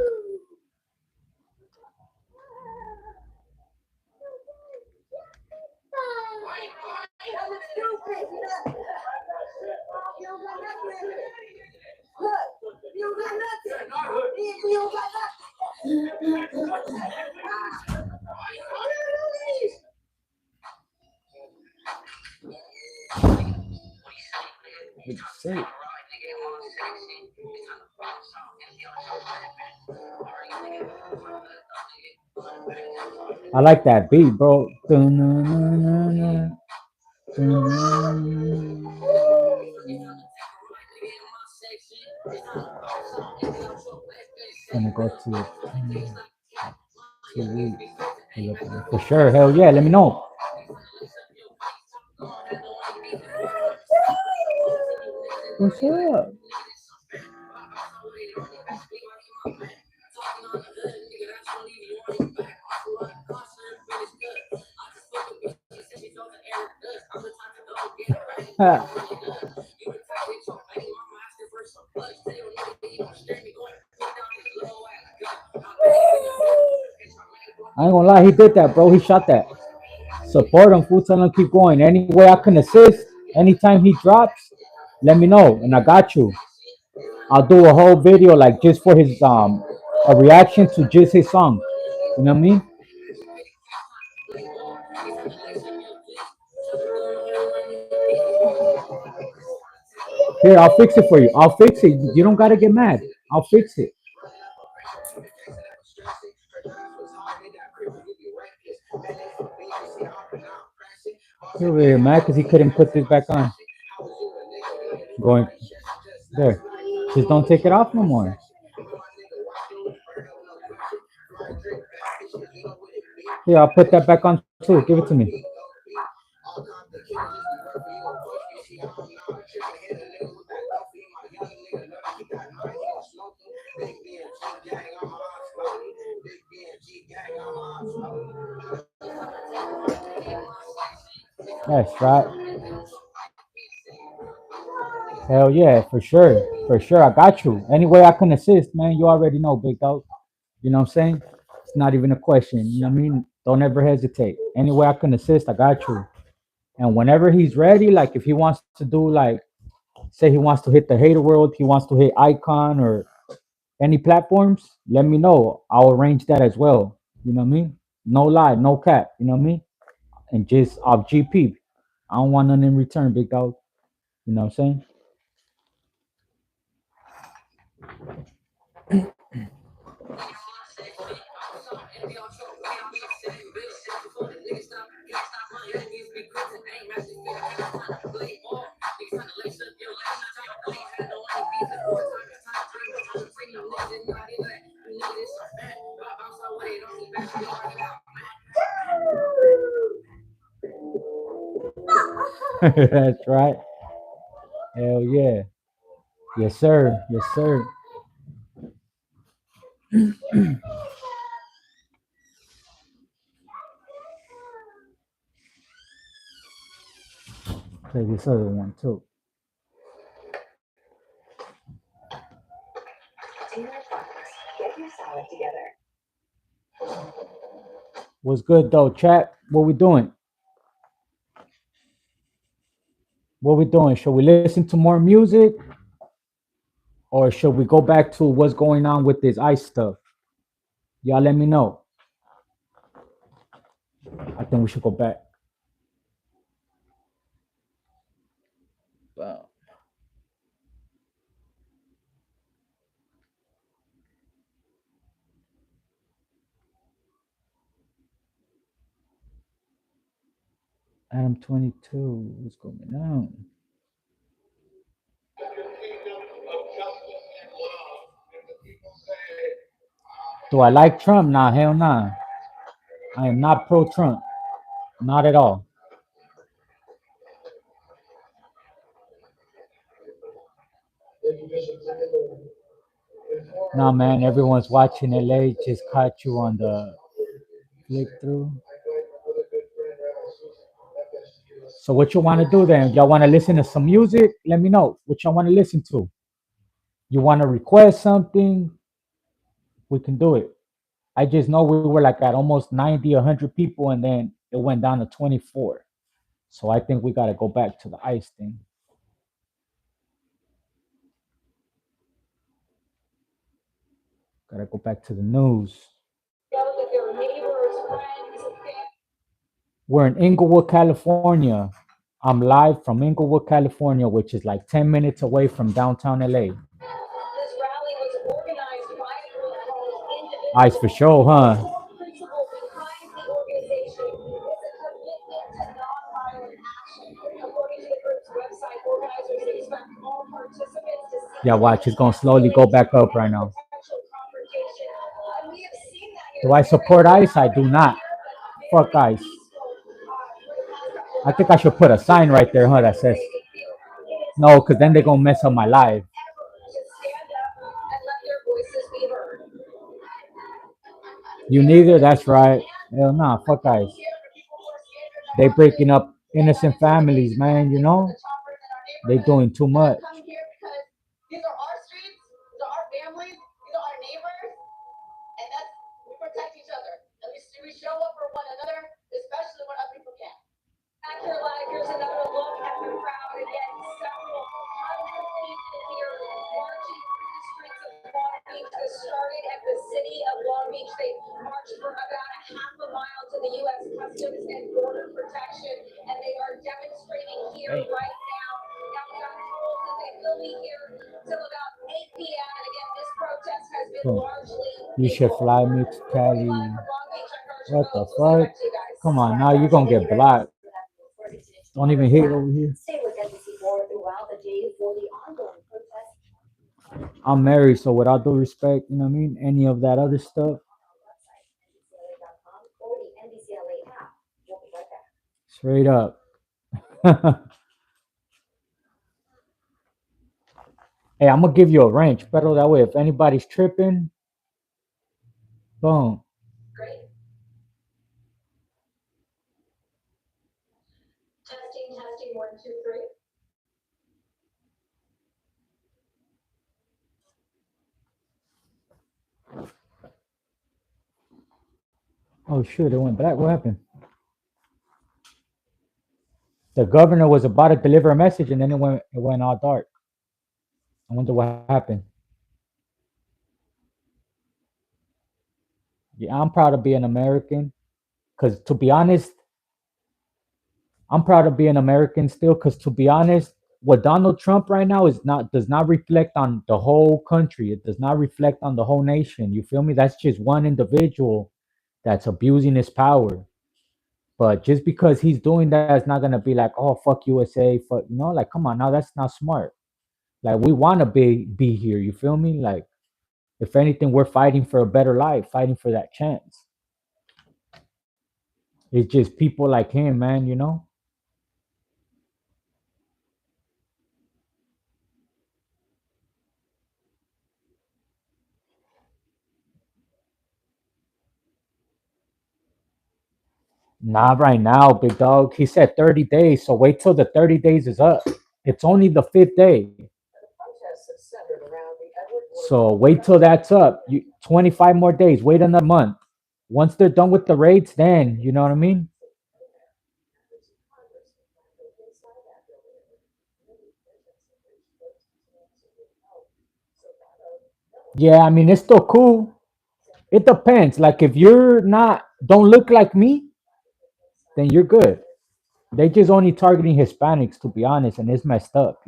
[SPEAKER 1] It's sick. I like that beat, bro. Dun-dun-dun-dun-dun. Dun-dun. Gonna go to 2 weeks. For sure. Hell yeah. Let me know. What's up? I ain't gonna lie, he did that, bro. He shot that. Support him, fool. Tell him keep going. Any way I can assist, anytime he drops, let me know, and I got you. I'll do a whole video like just for his a reaction to just his song. You know what I mean? Here, I'll fix it for you. I'll fix it. You don't gotta get mad. I'll fix it. He over here mad because he couldn't put this back on. Going there. Just don't take it off no more. Here, I'll put that back on too. Give it to me. That's right. Hell yeah, for sure. For sure. I got you. Any way I can assist, man, you already know, big dog. You know what I'm saying? It's not even a question. You know what I mean? Don't ever hesitate. Any way I can assist, I got you. And whenever he's ready, like if he wants to do like say he wants to hit the hater world, he wants to hit icon or any platforms, let me know. I'll arrange that as well. You know what I mean? No lie, no cap. You know what I mean? And just off GP. I don't want nothing in return, big dog. You know what I'm saying? That's right. Hell yeah. Yes, sir. Yes, sir. Play this other one too. What's good though, chat? What we doing? What we doing? Should we listen to more music or should we go back to what's going on with this ice stuff? Y'all let me know. I think we should go back. Wow. Adam 22. What's going on? Do I like Trump? Nah, hell nah. I am not pro Trump. Not at all. Nah, man. Everyone's watching LA. Just caught you on the flick through. So what you want to do then? Y'all want to listen to some music? Let me know what y'all want to listen to. You want to request something? We can do it. I just know we were like at almost 90, 100 people, and then it went down to 24. So I think we got to go back to the ice thing. Got to go back to the news. We're in Inglewood, California. I'm live from Inglewood, California, which is like 10 minutes away from downtown LA. Ice for sure, huh? Yeah, watch, it's gonna slowly go back up right now. Do I support ICE? I do not. Fuck ICE. I think I should put a sign right there, huh, that says no, because then they're gonna mess up my live. You neither? That's right. Hell nah, fuck ICE. They breaking up innocent families, man, you know? They doing too much.
[SPEAKER 2] Come here because these are our streets, these are our families, these are our neighbors, and that's we protect each other. And we show up for one another, especially when other people can't. Back here live, here's another look at the crowd. Again, several hundred people here marching through the streets of Long Beach. This started at the city of Long Beach. They marched for about a half a mile to the U.S. Customs and Border Protection, and they are demonstrating here
[SPEAKER 1] Hey.
[SPEAKER 2] right now. Now we got rules that they will be here till about 8 p.m. And again, this protest has been
[SPEAKER 1] Boom.
[SPEAKER 2] largely
[SPEAKER 1] You should
[SPEAKER 2] peaceful.
[SPEAKER 1] fly me to
[SPEAKER 2] Reporting
[SPEAKER 1] Cali.
[SPEAKER 2] live from Long Beach, I'm Georgia
[SPEAKER 1] What the
[SPEAKER 2] Rose. We'll
[SPEAKER 1] fuck?
[SPEAKER 2] send it back to you guys.
[SPEAKER 1] Come on, now you're gonna get blocked. Don't even hit over here.
[SPEAKER 8] Stay with NBC4 throughout the day for the ongoing protest.
[SPEAKER 1] I'm married, so with all due respect, you know what I mean? Any of that other stuff,
[SPEAKER 8] Website, NBCLA.com or the NBCLA app. We'll be right back.
[SPEAKER 1] straight up. Hey, I'm gonna give you a wrench, pero that way if anybody's tripping, boom.
[SPEAKER 2] Great. Testing, 1, 2, 3.
[SPEAKER 1] Oh shit, it went black. What happened? The governor was about to deliver a message and then it went all dark. I wonder what happened. Yeah, I'm proud of being American. Cause to be honest, I'm proud of being American still. Cause to be honest, what Donald Trump right now does not reflect on the whole country. It does not reflect on the whole nation. You feel me? That's just one individual that's abusing his power. But just because he's doing that, it's not gonna be like, oh fuck USA, fuck, like come on now, that's not smart. Like we wanna be here, you feel me? Like if anything, we're fighting for a better life, fighting for that chance. It's just people like him, man. Not right now, big dog. He said 30 days, so wait till the 30 days is up. It's only the fifth day. So wait till that's up. 25 more days. Wait another month. Once they're done with the raids, then you know what I mean? Yeah, I mean it's still cool. It depends. Like if you're not don't look like me, then you're good. They just only targeting Hispanics to be honest, and it's messed up.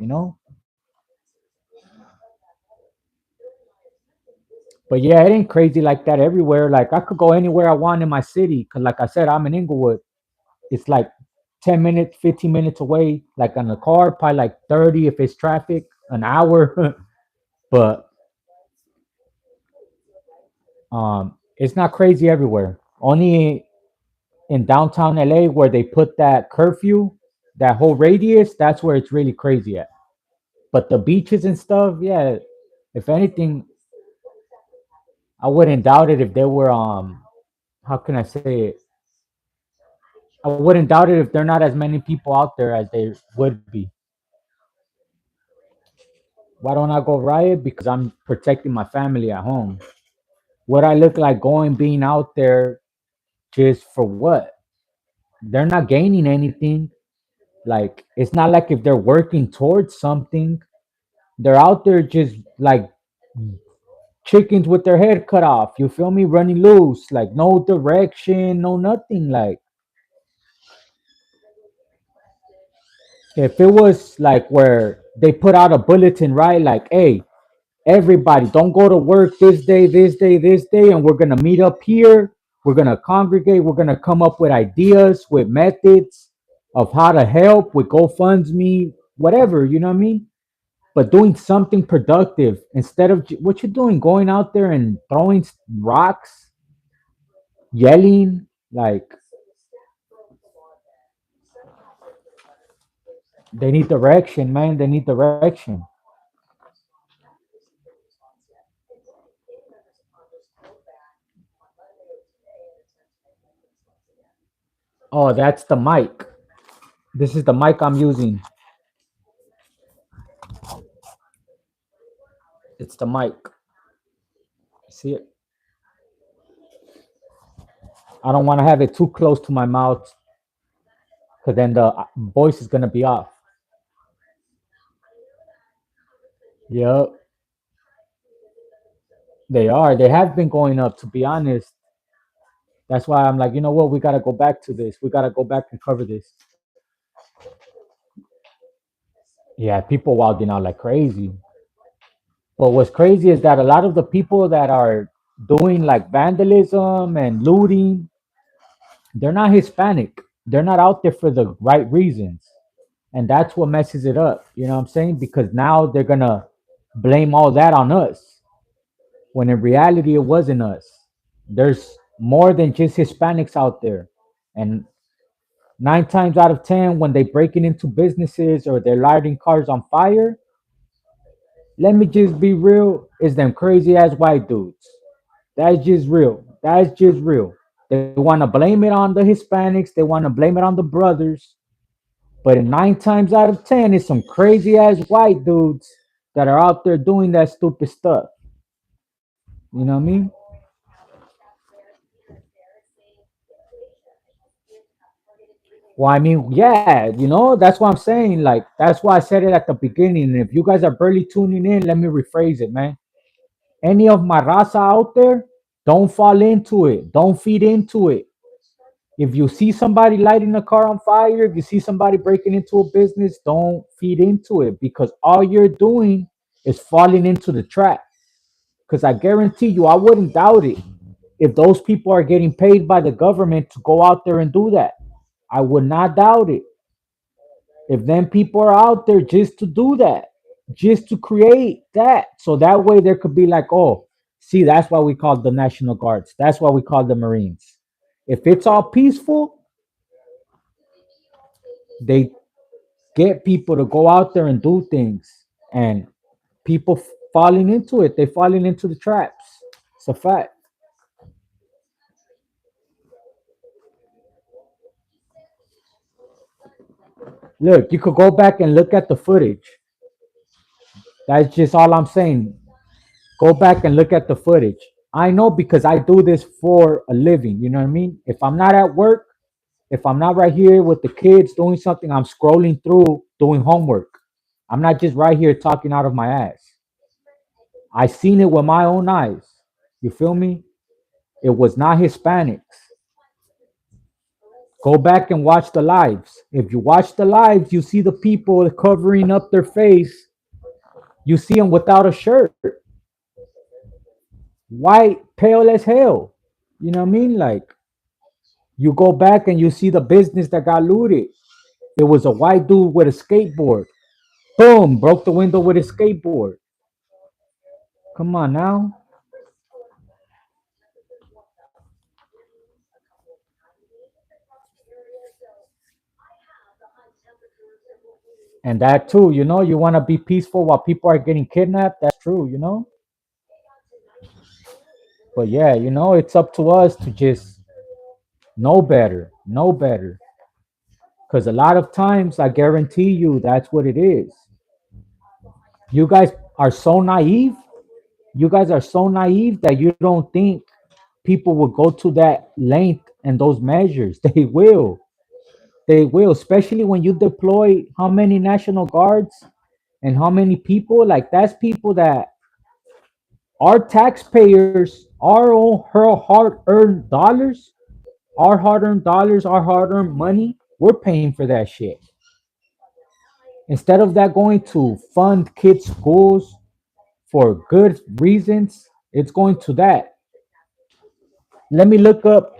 [SPEAKER 1] But yeah, it ain't crazy like that everywhere. Like I could go anywhere I want in my city. Cause like I said, I'm in Inglewood. It's like 10 minutes, 15 minutes away, like on the car, probably like 30 if it's traffic, an hour. But it's not crazy everywhere. Only in downtown LA where they put that curfew, that whole radius, that's where it's really crazy at. But the beaches and stuff, yeah. If anything, I wouldn't doubt it if there were how can I say it? I wouldn't doubt it if there are not as many people out there as they would be. Why don't I go riot? Because I'm protecting my family at home. What I look like going being out there just for what? They're not gaining anything. Like it's not like if they're working towards something, they're out there just like chickens with their head cut off. You feel me? Running loose, like no direction, no nothing. Like if it was like where they put out a bulletin, right? Like, hey, everybody, don't go to work this day, this day, this day, and we're gonna meet up here. We're gonna congregate. We're gonna come up with ideas, with methods of how to help with GoFundMe, whatever. You know what I mean? But doing something productive instead of what you're doing, going out there and throwing rocks, yelling, like they need direction, man. They need direction. Oh, that's the mic. This is the mic I'm using. It's the mic. See it? I don't want to have it too close to my mouth because then the voice is gonna be off. Yep, they are. They have been going up. To be honest, that's why I'm like, you know what? We gotta go back to this. We gotta go back and cover this. Yeah, people wilding out like crazy. But what's crazy is that a lot of the people that are doing like vandalism and looting, they're not Hispanic. They're not out there for the right reasons. And that's what messes it up. You know what I'm saying? Because now they're gonna blame all that on us. When in reality it wasn't us. There's more than just Hispanics out there. And 9 times out of 10, when they breaking into businesses or they're lighting cars on fire, let me just be real, it's them crazy ass white dudes. That's just real. That's just real. They want to blame it on the Hispanics. They want to blame it on the brothers. But in 9 times out of 10, it's some crazy ass white dudes that are out there doing that stupid stuff. You know what I mean? Well, I mean, yeah, that's what I'm saying. Like, that's why I said it at the beginning. And if you guys are barely tuning in, let me rephrase it, man. Any of my raza out there, don't fall into it. Don't feed into it. If you see somebody lighting a car on fire, if you see somebody breaking into a business, don't feed into it because all you're doing is falling into the trap. Because I guarantee you, I wouldn't doubt it if those people are getting paid by the government to go out there and do that. I would not doubt it. If them people are out there just to do that, just to create that, so that way there could be like, oh, see, that's why we call the National Guards. That's why we call the Marines. If it's all peaceful, they get people to go out there and do things, and people falling into it. They falling into the traps. It's a fact. Look, you could go back and look at the footage. That's just all I'm saying. Go back and look at the footage. I know because I do this for a living. You know what I mean? If I'm not at work, if I'm not right here with the kids doing something, I'm scrolling through doing homework. I'm not just right here talking out of my ass. I seen it with my own eyes. You feel me? It was not Hispanics. Go back and watch the lives. If you watch the lives, you see the people covering up their face. You see them without a shirt, white, pale as hell. You know what I mean? Like, you go back and you see the business that got looted. It was a white dude with a skateboard. Boom, broke the window with his skateboard. Come on now. And that too, you want to be peaceful while people are getting kidnapped. That's true. But yeah, it's up to us to just know better, know better. Because a lot of times, I guarantee you, that's what it is. You guys are so naive. You guys are so naive that you don't think people will go to that length and those measures. They will. They will, especially when you deploy how many National Guards and how many people. Like, that's people that our taxpayers, our own her hard-earned dollars, our hard-earned money, we're paying for that shit. Instead of that going to fund kids' schools for good reasons, it's going to that. Let me look up.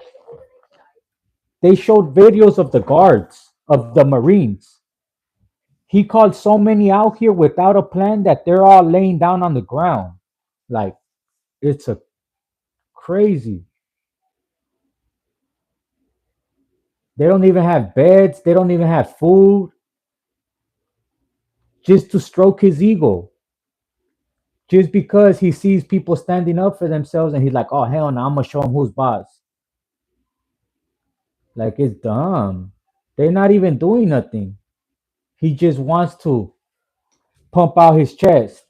[SPEAKER 1] They showed videos of the guards, of the Marines. He called so many out here without a plan that they're all laying down on the ground. Like, it's a crazy. They don't even have beds. They don't even have food. Just to stroke his ego. Just because he sees people standing up for themselves and he's like, oh, hell no, I'm going to show him who's boss. Like, it's dumb. They're not even doing nothing. He just wants to pump out his chest.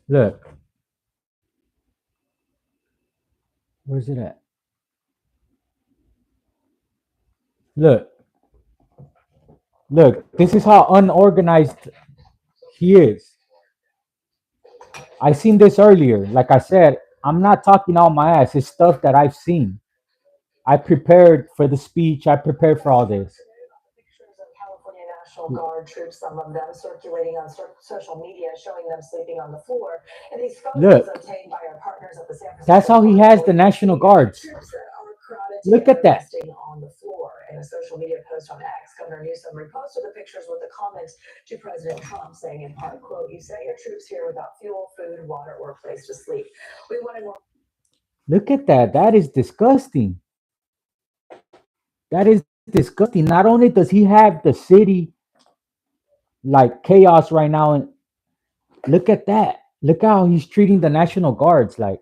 [SPEAKER 1] Look, where's it at? Look, look. This is how unorganized he is. I seen this earlier. Like I said, I'm not talking out my ass. It's stuff that I've seen. I prepared for the speech. I prepared for all this.
[SPEAKER 9] Pictures of California National Guard troops, some of them circulating on social media, showing them sleeping on the floor. And these photos
[SPEAKER 1] Look,
[SPEAKER 9] obtained by our partners at the San Francisco.
[SPEAKER 1] that's how he has the National Guards.
[SPEAKER 9] Troops that are crowded
[SPEAKER 1] Look at that.
[SPEAKER 9] resting on the floor. In a social media post on X, Governor Newsom reposted the pictures with the comments to President Trump, saying in part, "quote You sent your troops here without fuel, food, water, or a place to sleep. We want to know."
[SPEAKER 1] Look at that. That is disgusting. That is disgusting. Not only does he have the city like chaos right now, and look at that. Look how he's treating the National Guards like.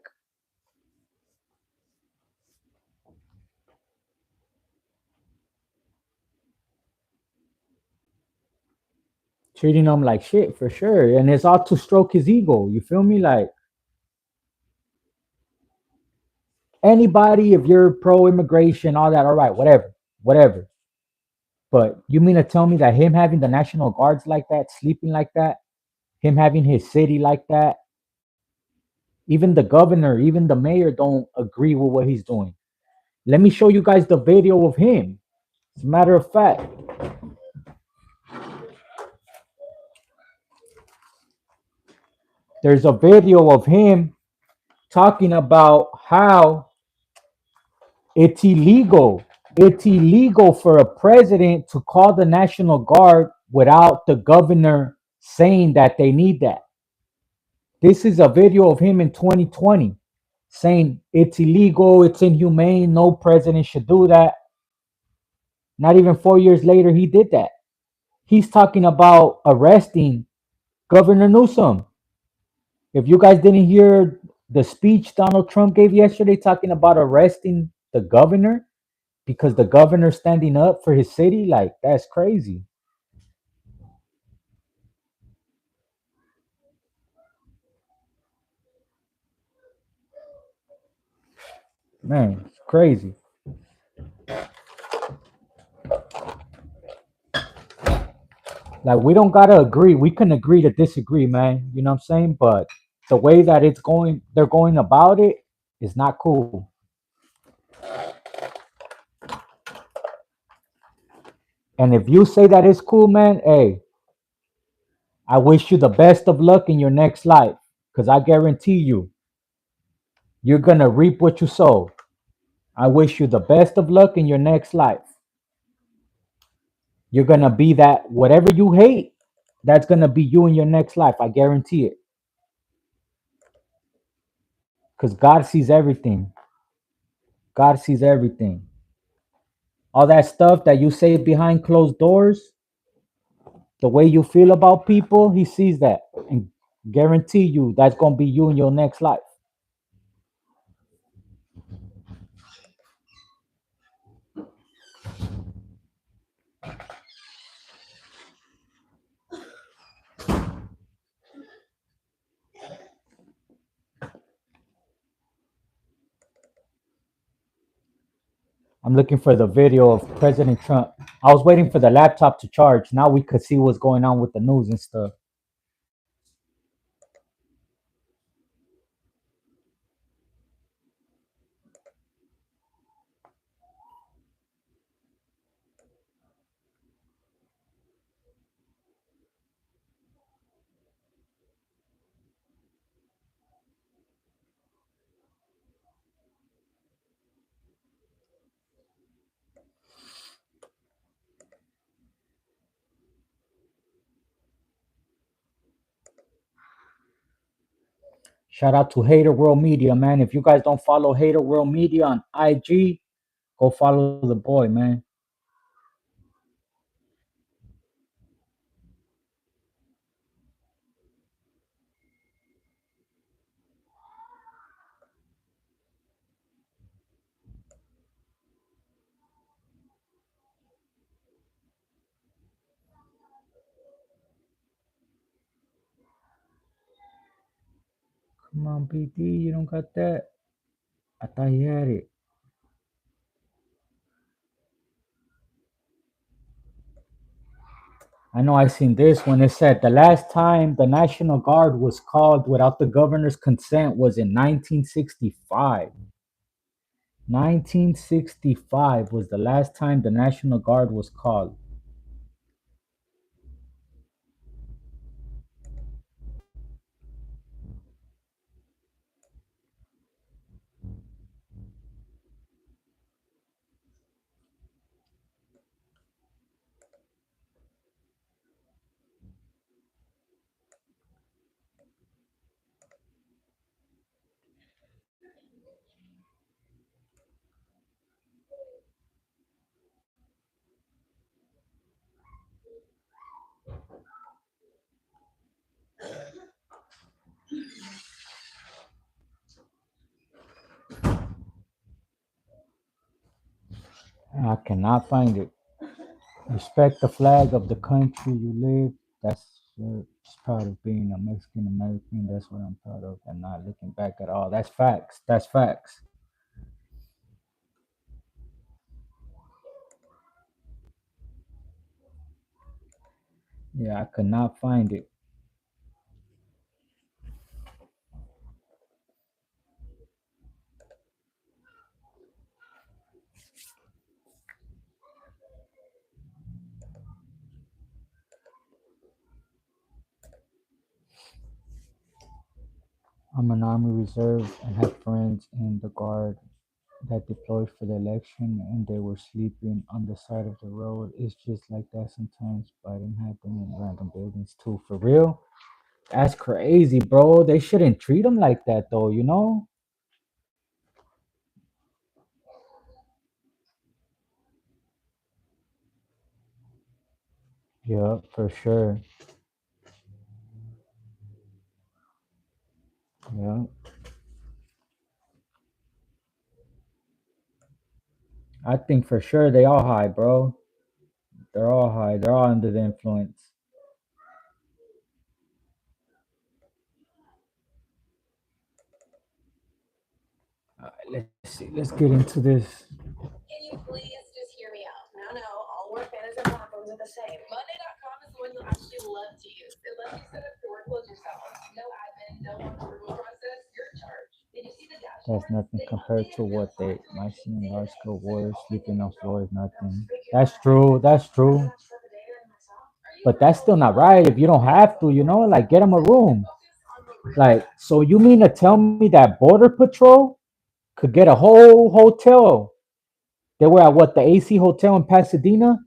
[SPEAKER 1] Treating them like shit for sure. And it's all to stroke his ego. You feel me? Like anybody, if you're pro immigration, all that, all right, whatever, whatever. But you mean to tell me that him having the National Guards like that, sleeping like that, him having his city like that, even the governor, even the mayor don't agree with what he's doing. Let me show you guys the video of him. As a matter of fact, there's a video of him talking about how it's illegal. It's illegal for a president to call the National Guard without the governor saying that they need that. This is a video of him in 2020 saying it's illegal, it's inhumane, no president should do that. Not even 4 years later, he did that. He's talking about arresting Governor Newsom. If you guys didn't hear the speech Donald Trump gave yesterday talking about arresting the governor because the governor's standing up for his city, like that's crazy. Man, it's crazy. Like we don't gotta agree. We can agree to disagree, man. You know what I'm saying? But the way that they're going about it is not cool. And if you say that it's cool, man, hey, I wish you the best of luck in your next life. Because I guarantee you're gonna reap what you sow. I wish you the best of luck in your next life. You're gonna be that whatever you hate, that's gonna be you in your next life. I guarantee it. Because God sees everything. God sees everything. All that stuff that you say behind closed doors, the way you feel about people, he sees that. And guarantee you that's gonna be you in your next life. I'm looking for the video of President Trump. I was waiting for the laptop to charge. Now we could see what's going on with the news and stuff. Shout out to Hater World Media, man. If you guys don't follow Hater World Media on IG, go follow the boy, man. Come on, PT, you don't got that? I thought you had it. I know I seen this when it said the last time the National Guard was called without the governor's consent was in 1965. 1965 was the last time the National Guard was called. I cannot find it. Respect the flag of the country you live. That's just proud of being a Mexican American. That's what I'm proud of, and not looking back at all. That's facts. That's facts. Yeah, I could not find it. I'm an Army Reserve and had friends in the Guard that deployed for the election, and they were sleeping on the side of the road. It's just like that sometimes. Biden had them in random buildings too. For real? That's crazy, bro. They shouldn't treat them like that, though. You know? Yeah, for sure. Yeah, I think for sure they all high, bro. They're all high. They're all under the influence. Let's see. Let's get into this.
[SPEAKER 9] Can you please just hear me out? No, all work management platforms are the same. Monday.com is the one you'll actually love to use. It lets you set up your workloads yourself. No admin, no approval process. You're in charge. Did you see the dashboard?
[SPEAKER 1] That's nothing compared to what they might see in large scale wars, sleeping on floors, nothing. That's true. That's true. But that's still not right if you don't have to, you know? Like, get them a room. Like, so you mean to tell me that Border Patrol could get a whole hotel? They were at what, the AC Hotel in Pasadena?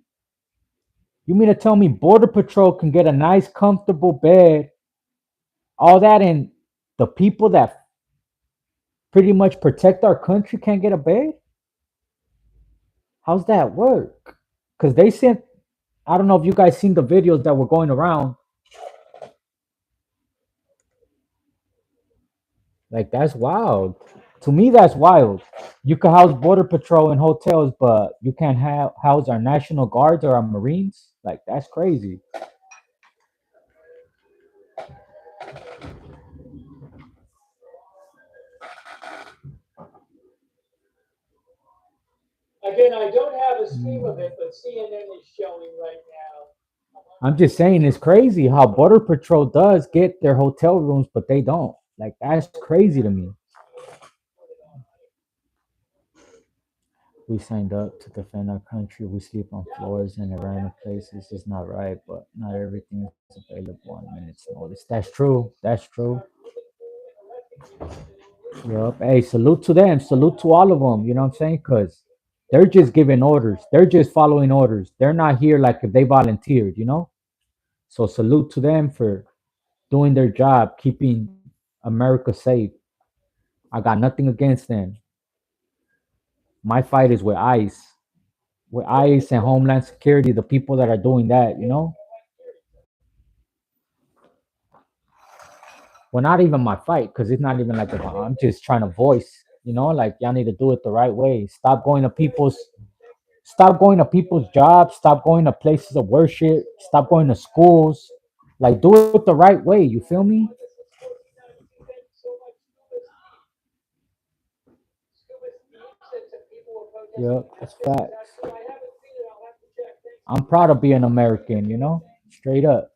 [SPEAKER 1] You mean to tell me Border Patrol can get a nice, comfortable bed, all that, and the people that pretty much protect our country can't get a bed? How's that work? Because they sent, I don't know if you guys seen the videos that were going around. Like, that's wild. To me, that's wild. You can house Border Patrol in hotels, but you can't house our National Guards or our Marines? Like, that's crazy.
[SPEAKER 10] Again, I don't have a stream of it, but CNN is showing right now.
[SPEAKER 1] I'm just saying it's crazy how Border Patrol does get their hotel rooms, but they don't. Like, that's crazy to me. We signed up to defend our country. We sleep on floors and in random places. It's not right, but not everything is available on minutes notice. That's true. That's true. Yep. Hey, salute to them. Salute to all of them. You know what I'm saying? Because they're just giving orders. They're just following orders. They're not here like if they volunteered, you know? So salute to them for doing their job, keeping America safe. I got nothing against them. My fight is with ICE and Homeland Security, the people that are doing that, you know? Well, not even my fight, because it's not even like I'm just trying to voice, you know, like y'all need to do it the right way. Stop going to people's jobs, stop going to places of worship, stop going to schools. Like, do it the right way, you feel me? Yep, that's facts. I'm proud of being American, you know, straight up.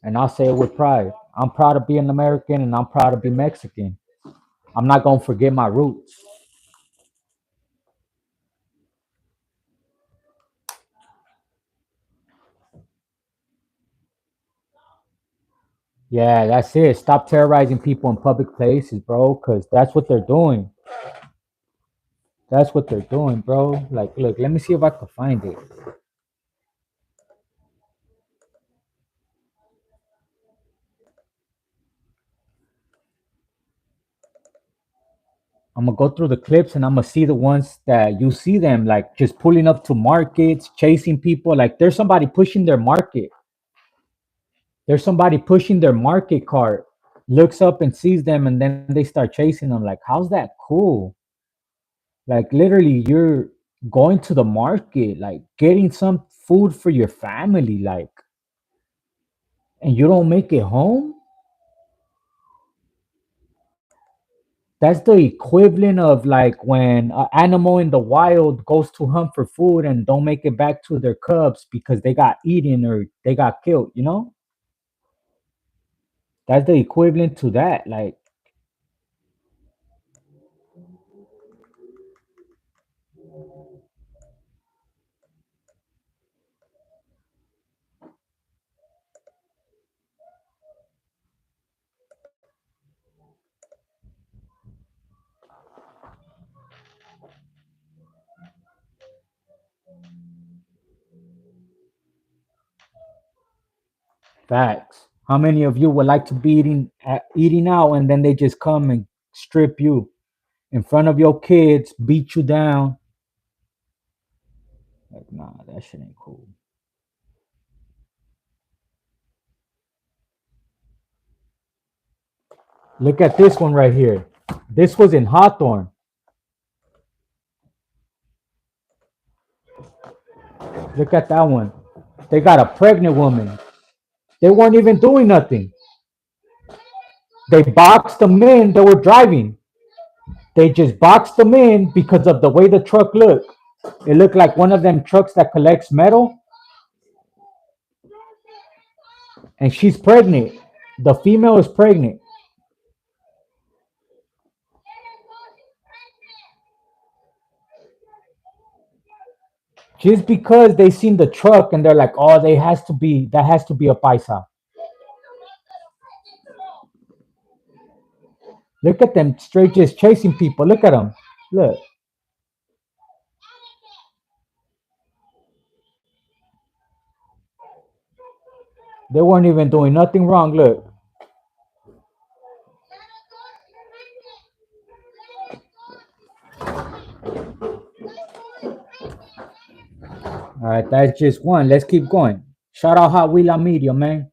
[SPEAKER 1] And I'll say it with pride. I'm proud of being American and I'm proud to be Mexican. I'm not gonna forget my roots. Yeah, that's it. Stop terrorizing people in public places, bro, because that's what they're doing. That's what they're doing, bro. Like, look, let me see if I can find it. I'm gonna go through the clips and I'm gonna see the ones that you see them like just pulling up to markets, chasing people. Like, there's somebody pushing their market. There's somebody pushing their market cart, looks up and sees them, and then they start chasing them. Like, how's that cool? Like, literally, you're going to the market, like getting some food for your family, like, and you don't make it home. That's the equivalent of like when an animal in the wild goes to hunt for food and don't make it back to their cubs because they got eaten or they got killed, you know? That's the equivalent to that. Like, facts. How many of you would like to be eating out and then they just come and strip you in front of your kids, beat you down? Like, nah, that shit ain't cool. Look at this one right here. This was in Hawthorne. Look at that one. They got a pregnant woman. They weren't even doing nothing. They boxed them in. They were driving. They just boxed them in because of the way the truck looked. It looked like one of them trucks that collects metal, and she's pregnant. The female is pregnant. Just because they seen the truck and they're like, oh, they has to be that has to be a paisa. Look at them straight just chasing people. Look at them. Look, they weren't even doing nothing wrong. Look. All right, that's just one. Let's keep going. Shout out Hot Wheel Media, man.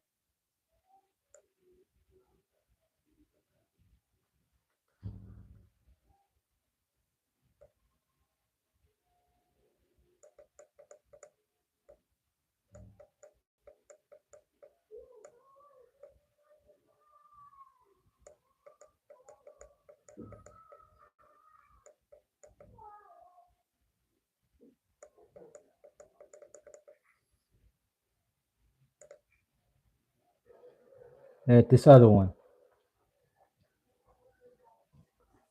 [SPEAKER 1] This other one.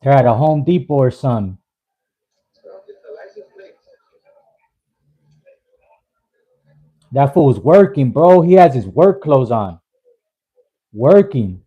[SPEAKER 1] They're at a Home Depot or something. That fool's working, bro. He has his work clothes on. Working.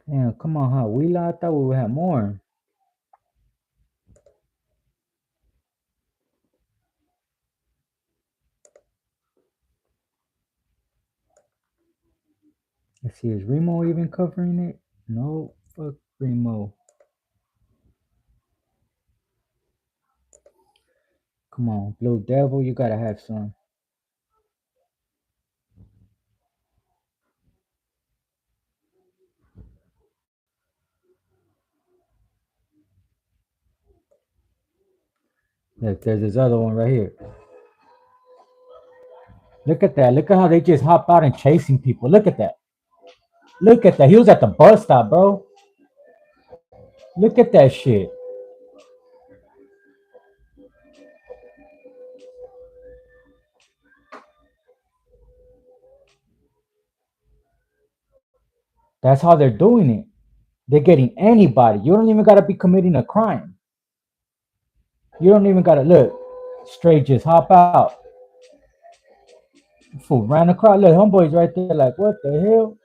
[SPEAKER 1] Damn, come on, Hot Wheel. I thought we would have more. Let's see, is Remo even covering it? No, fuck Remo. Come on, Blue Devil, you gotta have some. Look, there's this other one right here. Look at that. Look at how they just hop out and chasing people. Look at that. Look at that. He was at the bus stop, bro. Look at that shit. That's how they're doing it. They're getting anybody. You don't even gotta be committing a crime. You don't even gotta look. Straight just hop out. Fool ran across. Look, homeboy's right there. Like, what the hell?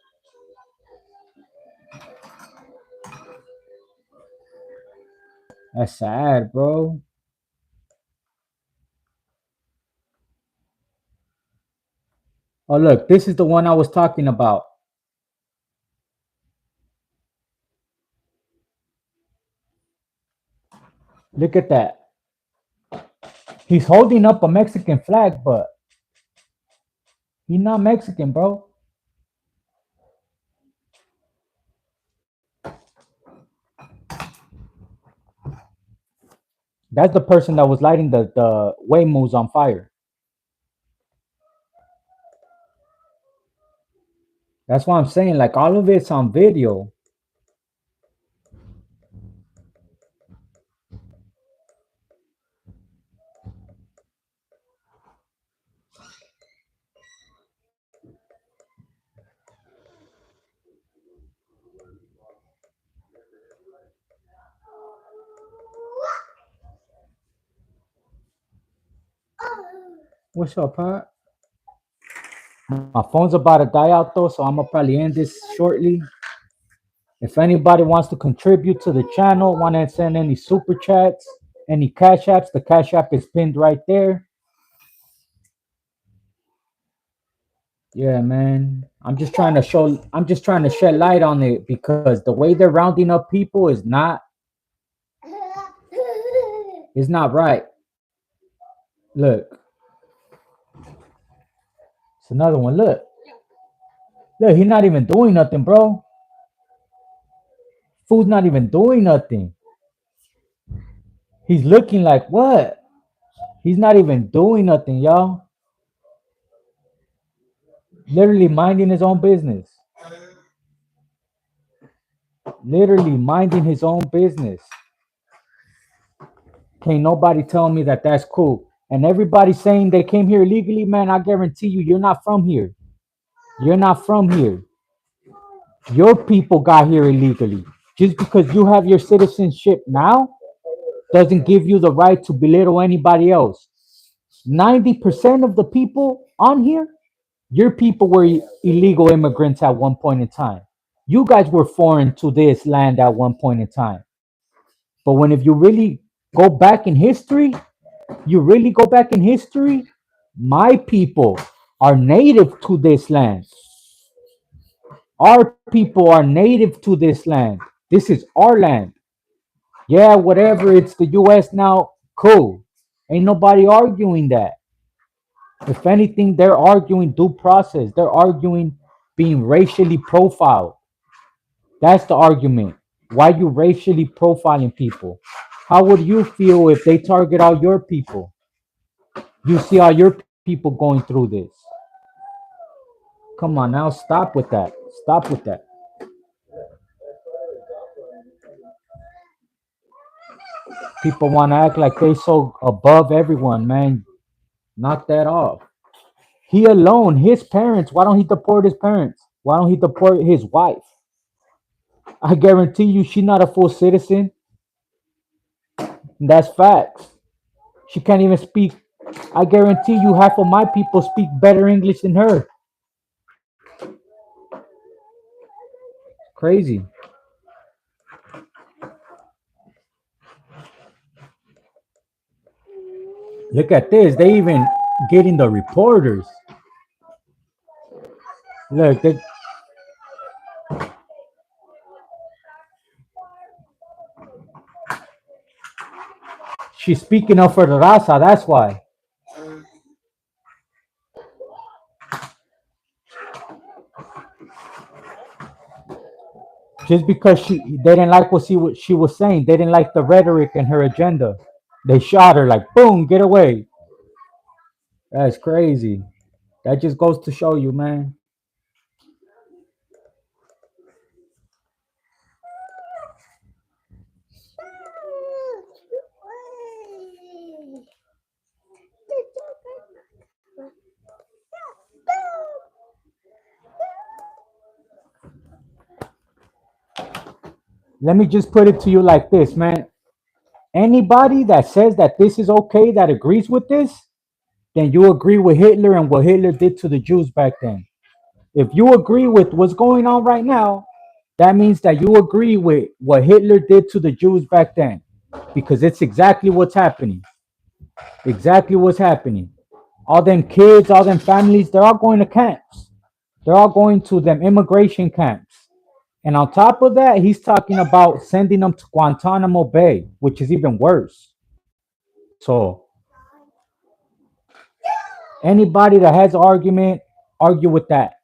[SPEAKER 1] That's sad, bro. Oh, look, this is the one I was talking about. Look at that. He's holding up a Mexican flag, but he's not Mexican, bro. That's the person that was lighting the Waymos on fire. That's why I'm saying, like, all of it's on video. What's up, Pat? My phone's about to die out though, so I'm gonna probably end this shortly. If anybody wants to contribute to the channel, want to send any super chats, any cash apps, the cash app is pinned right there. Yeah, man. I'm just trying to shed light on it because the way they're rounding up people is not right. Look. It's another one. Look. Look, he's not even doing nothing, bro. Fool's not even doing nothing. He's looking like what? He's not even doing nothing, y'all. Literally minding his own business. Literally minding his own business. Can't nobody tell me that that's cool. And everybody saying they came here illegally, man, I guarantee you, you're not from here. You're not from here. Your people got here illegally. Just because you have your citizenship now doesn't give you the right to belittle anybody else. 90% of the people on here, your people were illegal immigrants at one point in time. You guys were foreign to this land at one point in time. But when if you really go back in history, my people are native to this land. Our people are native to this land. This is our land. Yeah, whatever, it's the US now, cool. Ain't nobody arguing that. If anything, they're arguing due process. They're arguing being racially profiled. That's the argument. Why you racially profiling people? How would you feel if they target all your people? You see all your people going through this. Come on now, stop with that. Stop with that. People want to act like they so above everyone, man. Knock that off. He alone, his parents. Why don't he deport his parents? Why don't he deport his wife? I guarantee you, she's not a full citizen. That's facts. She can't even speak. I guarantee you, half of my people speak better English than her. Crazy. Look at this. They even getting the reporters. Look, they, She's speaking up for the Raza. That's why. Just because they didn't like what she was saying. They didn't like the rhetoric and her agenda. They shot her like boom, get away. That's crazy. That just goes to show you, man. Let me just put it to you like this, man. Anybody that says that this is okay, that agrees with this, then you agree with Hitler and what Hitler did to the Jews back then. If you agree with what's going on right now, that means that you agree with what Hitler did to the Jews back then, because it's exactly what's happening. Exactly what's happening. All them kids, all them families, they're all going to camps. They're all going to them immigration camps. And on top of that, he's talking about sending them to Guantanamo Bay, which is even worse. So anybody that has an argument, argue with that.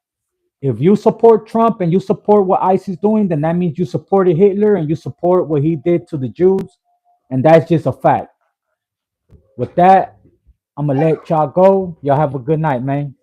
[SPEAKER 1] If you support Trump and you support what ICE is doing, then that means you supported Hitler and you support what he did to the Jews. And that's just a fact. With that, I'm going to let y'all go. Y'all have a good night, man.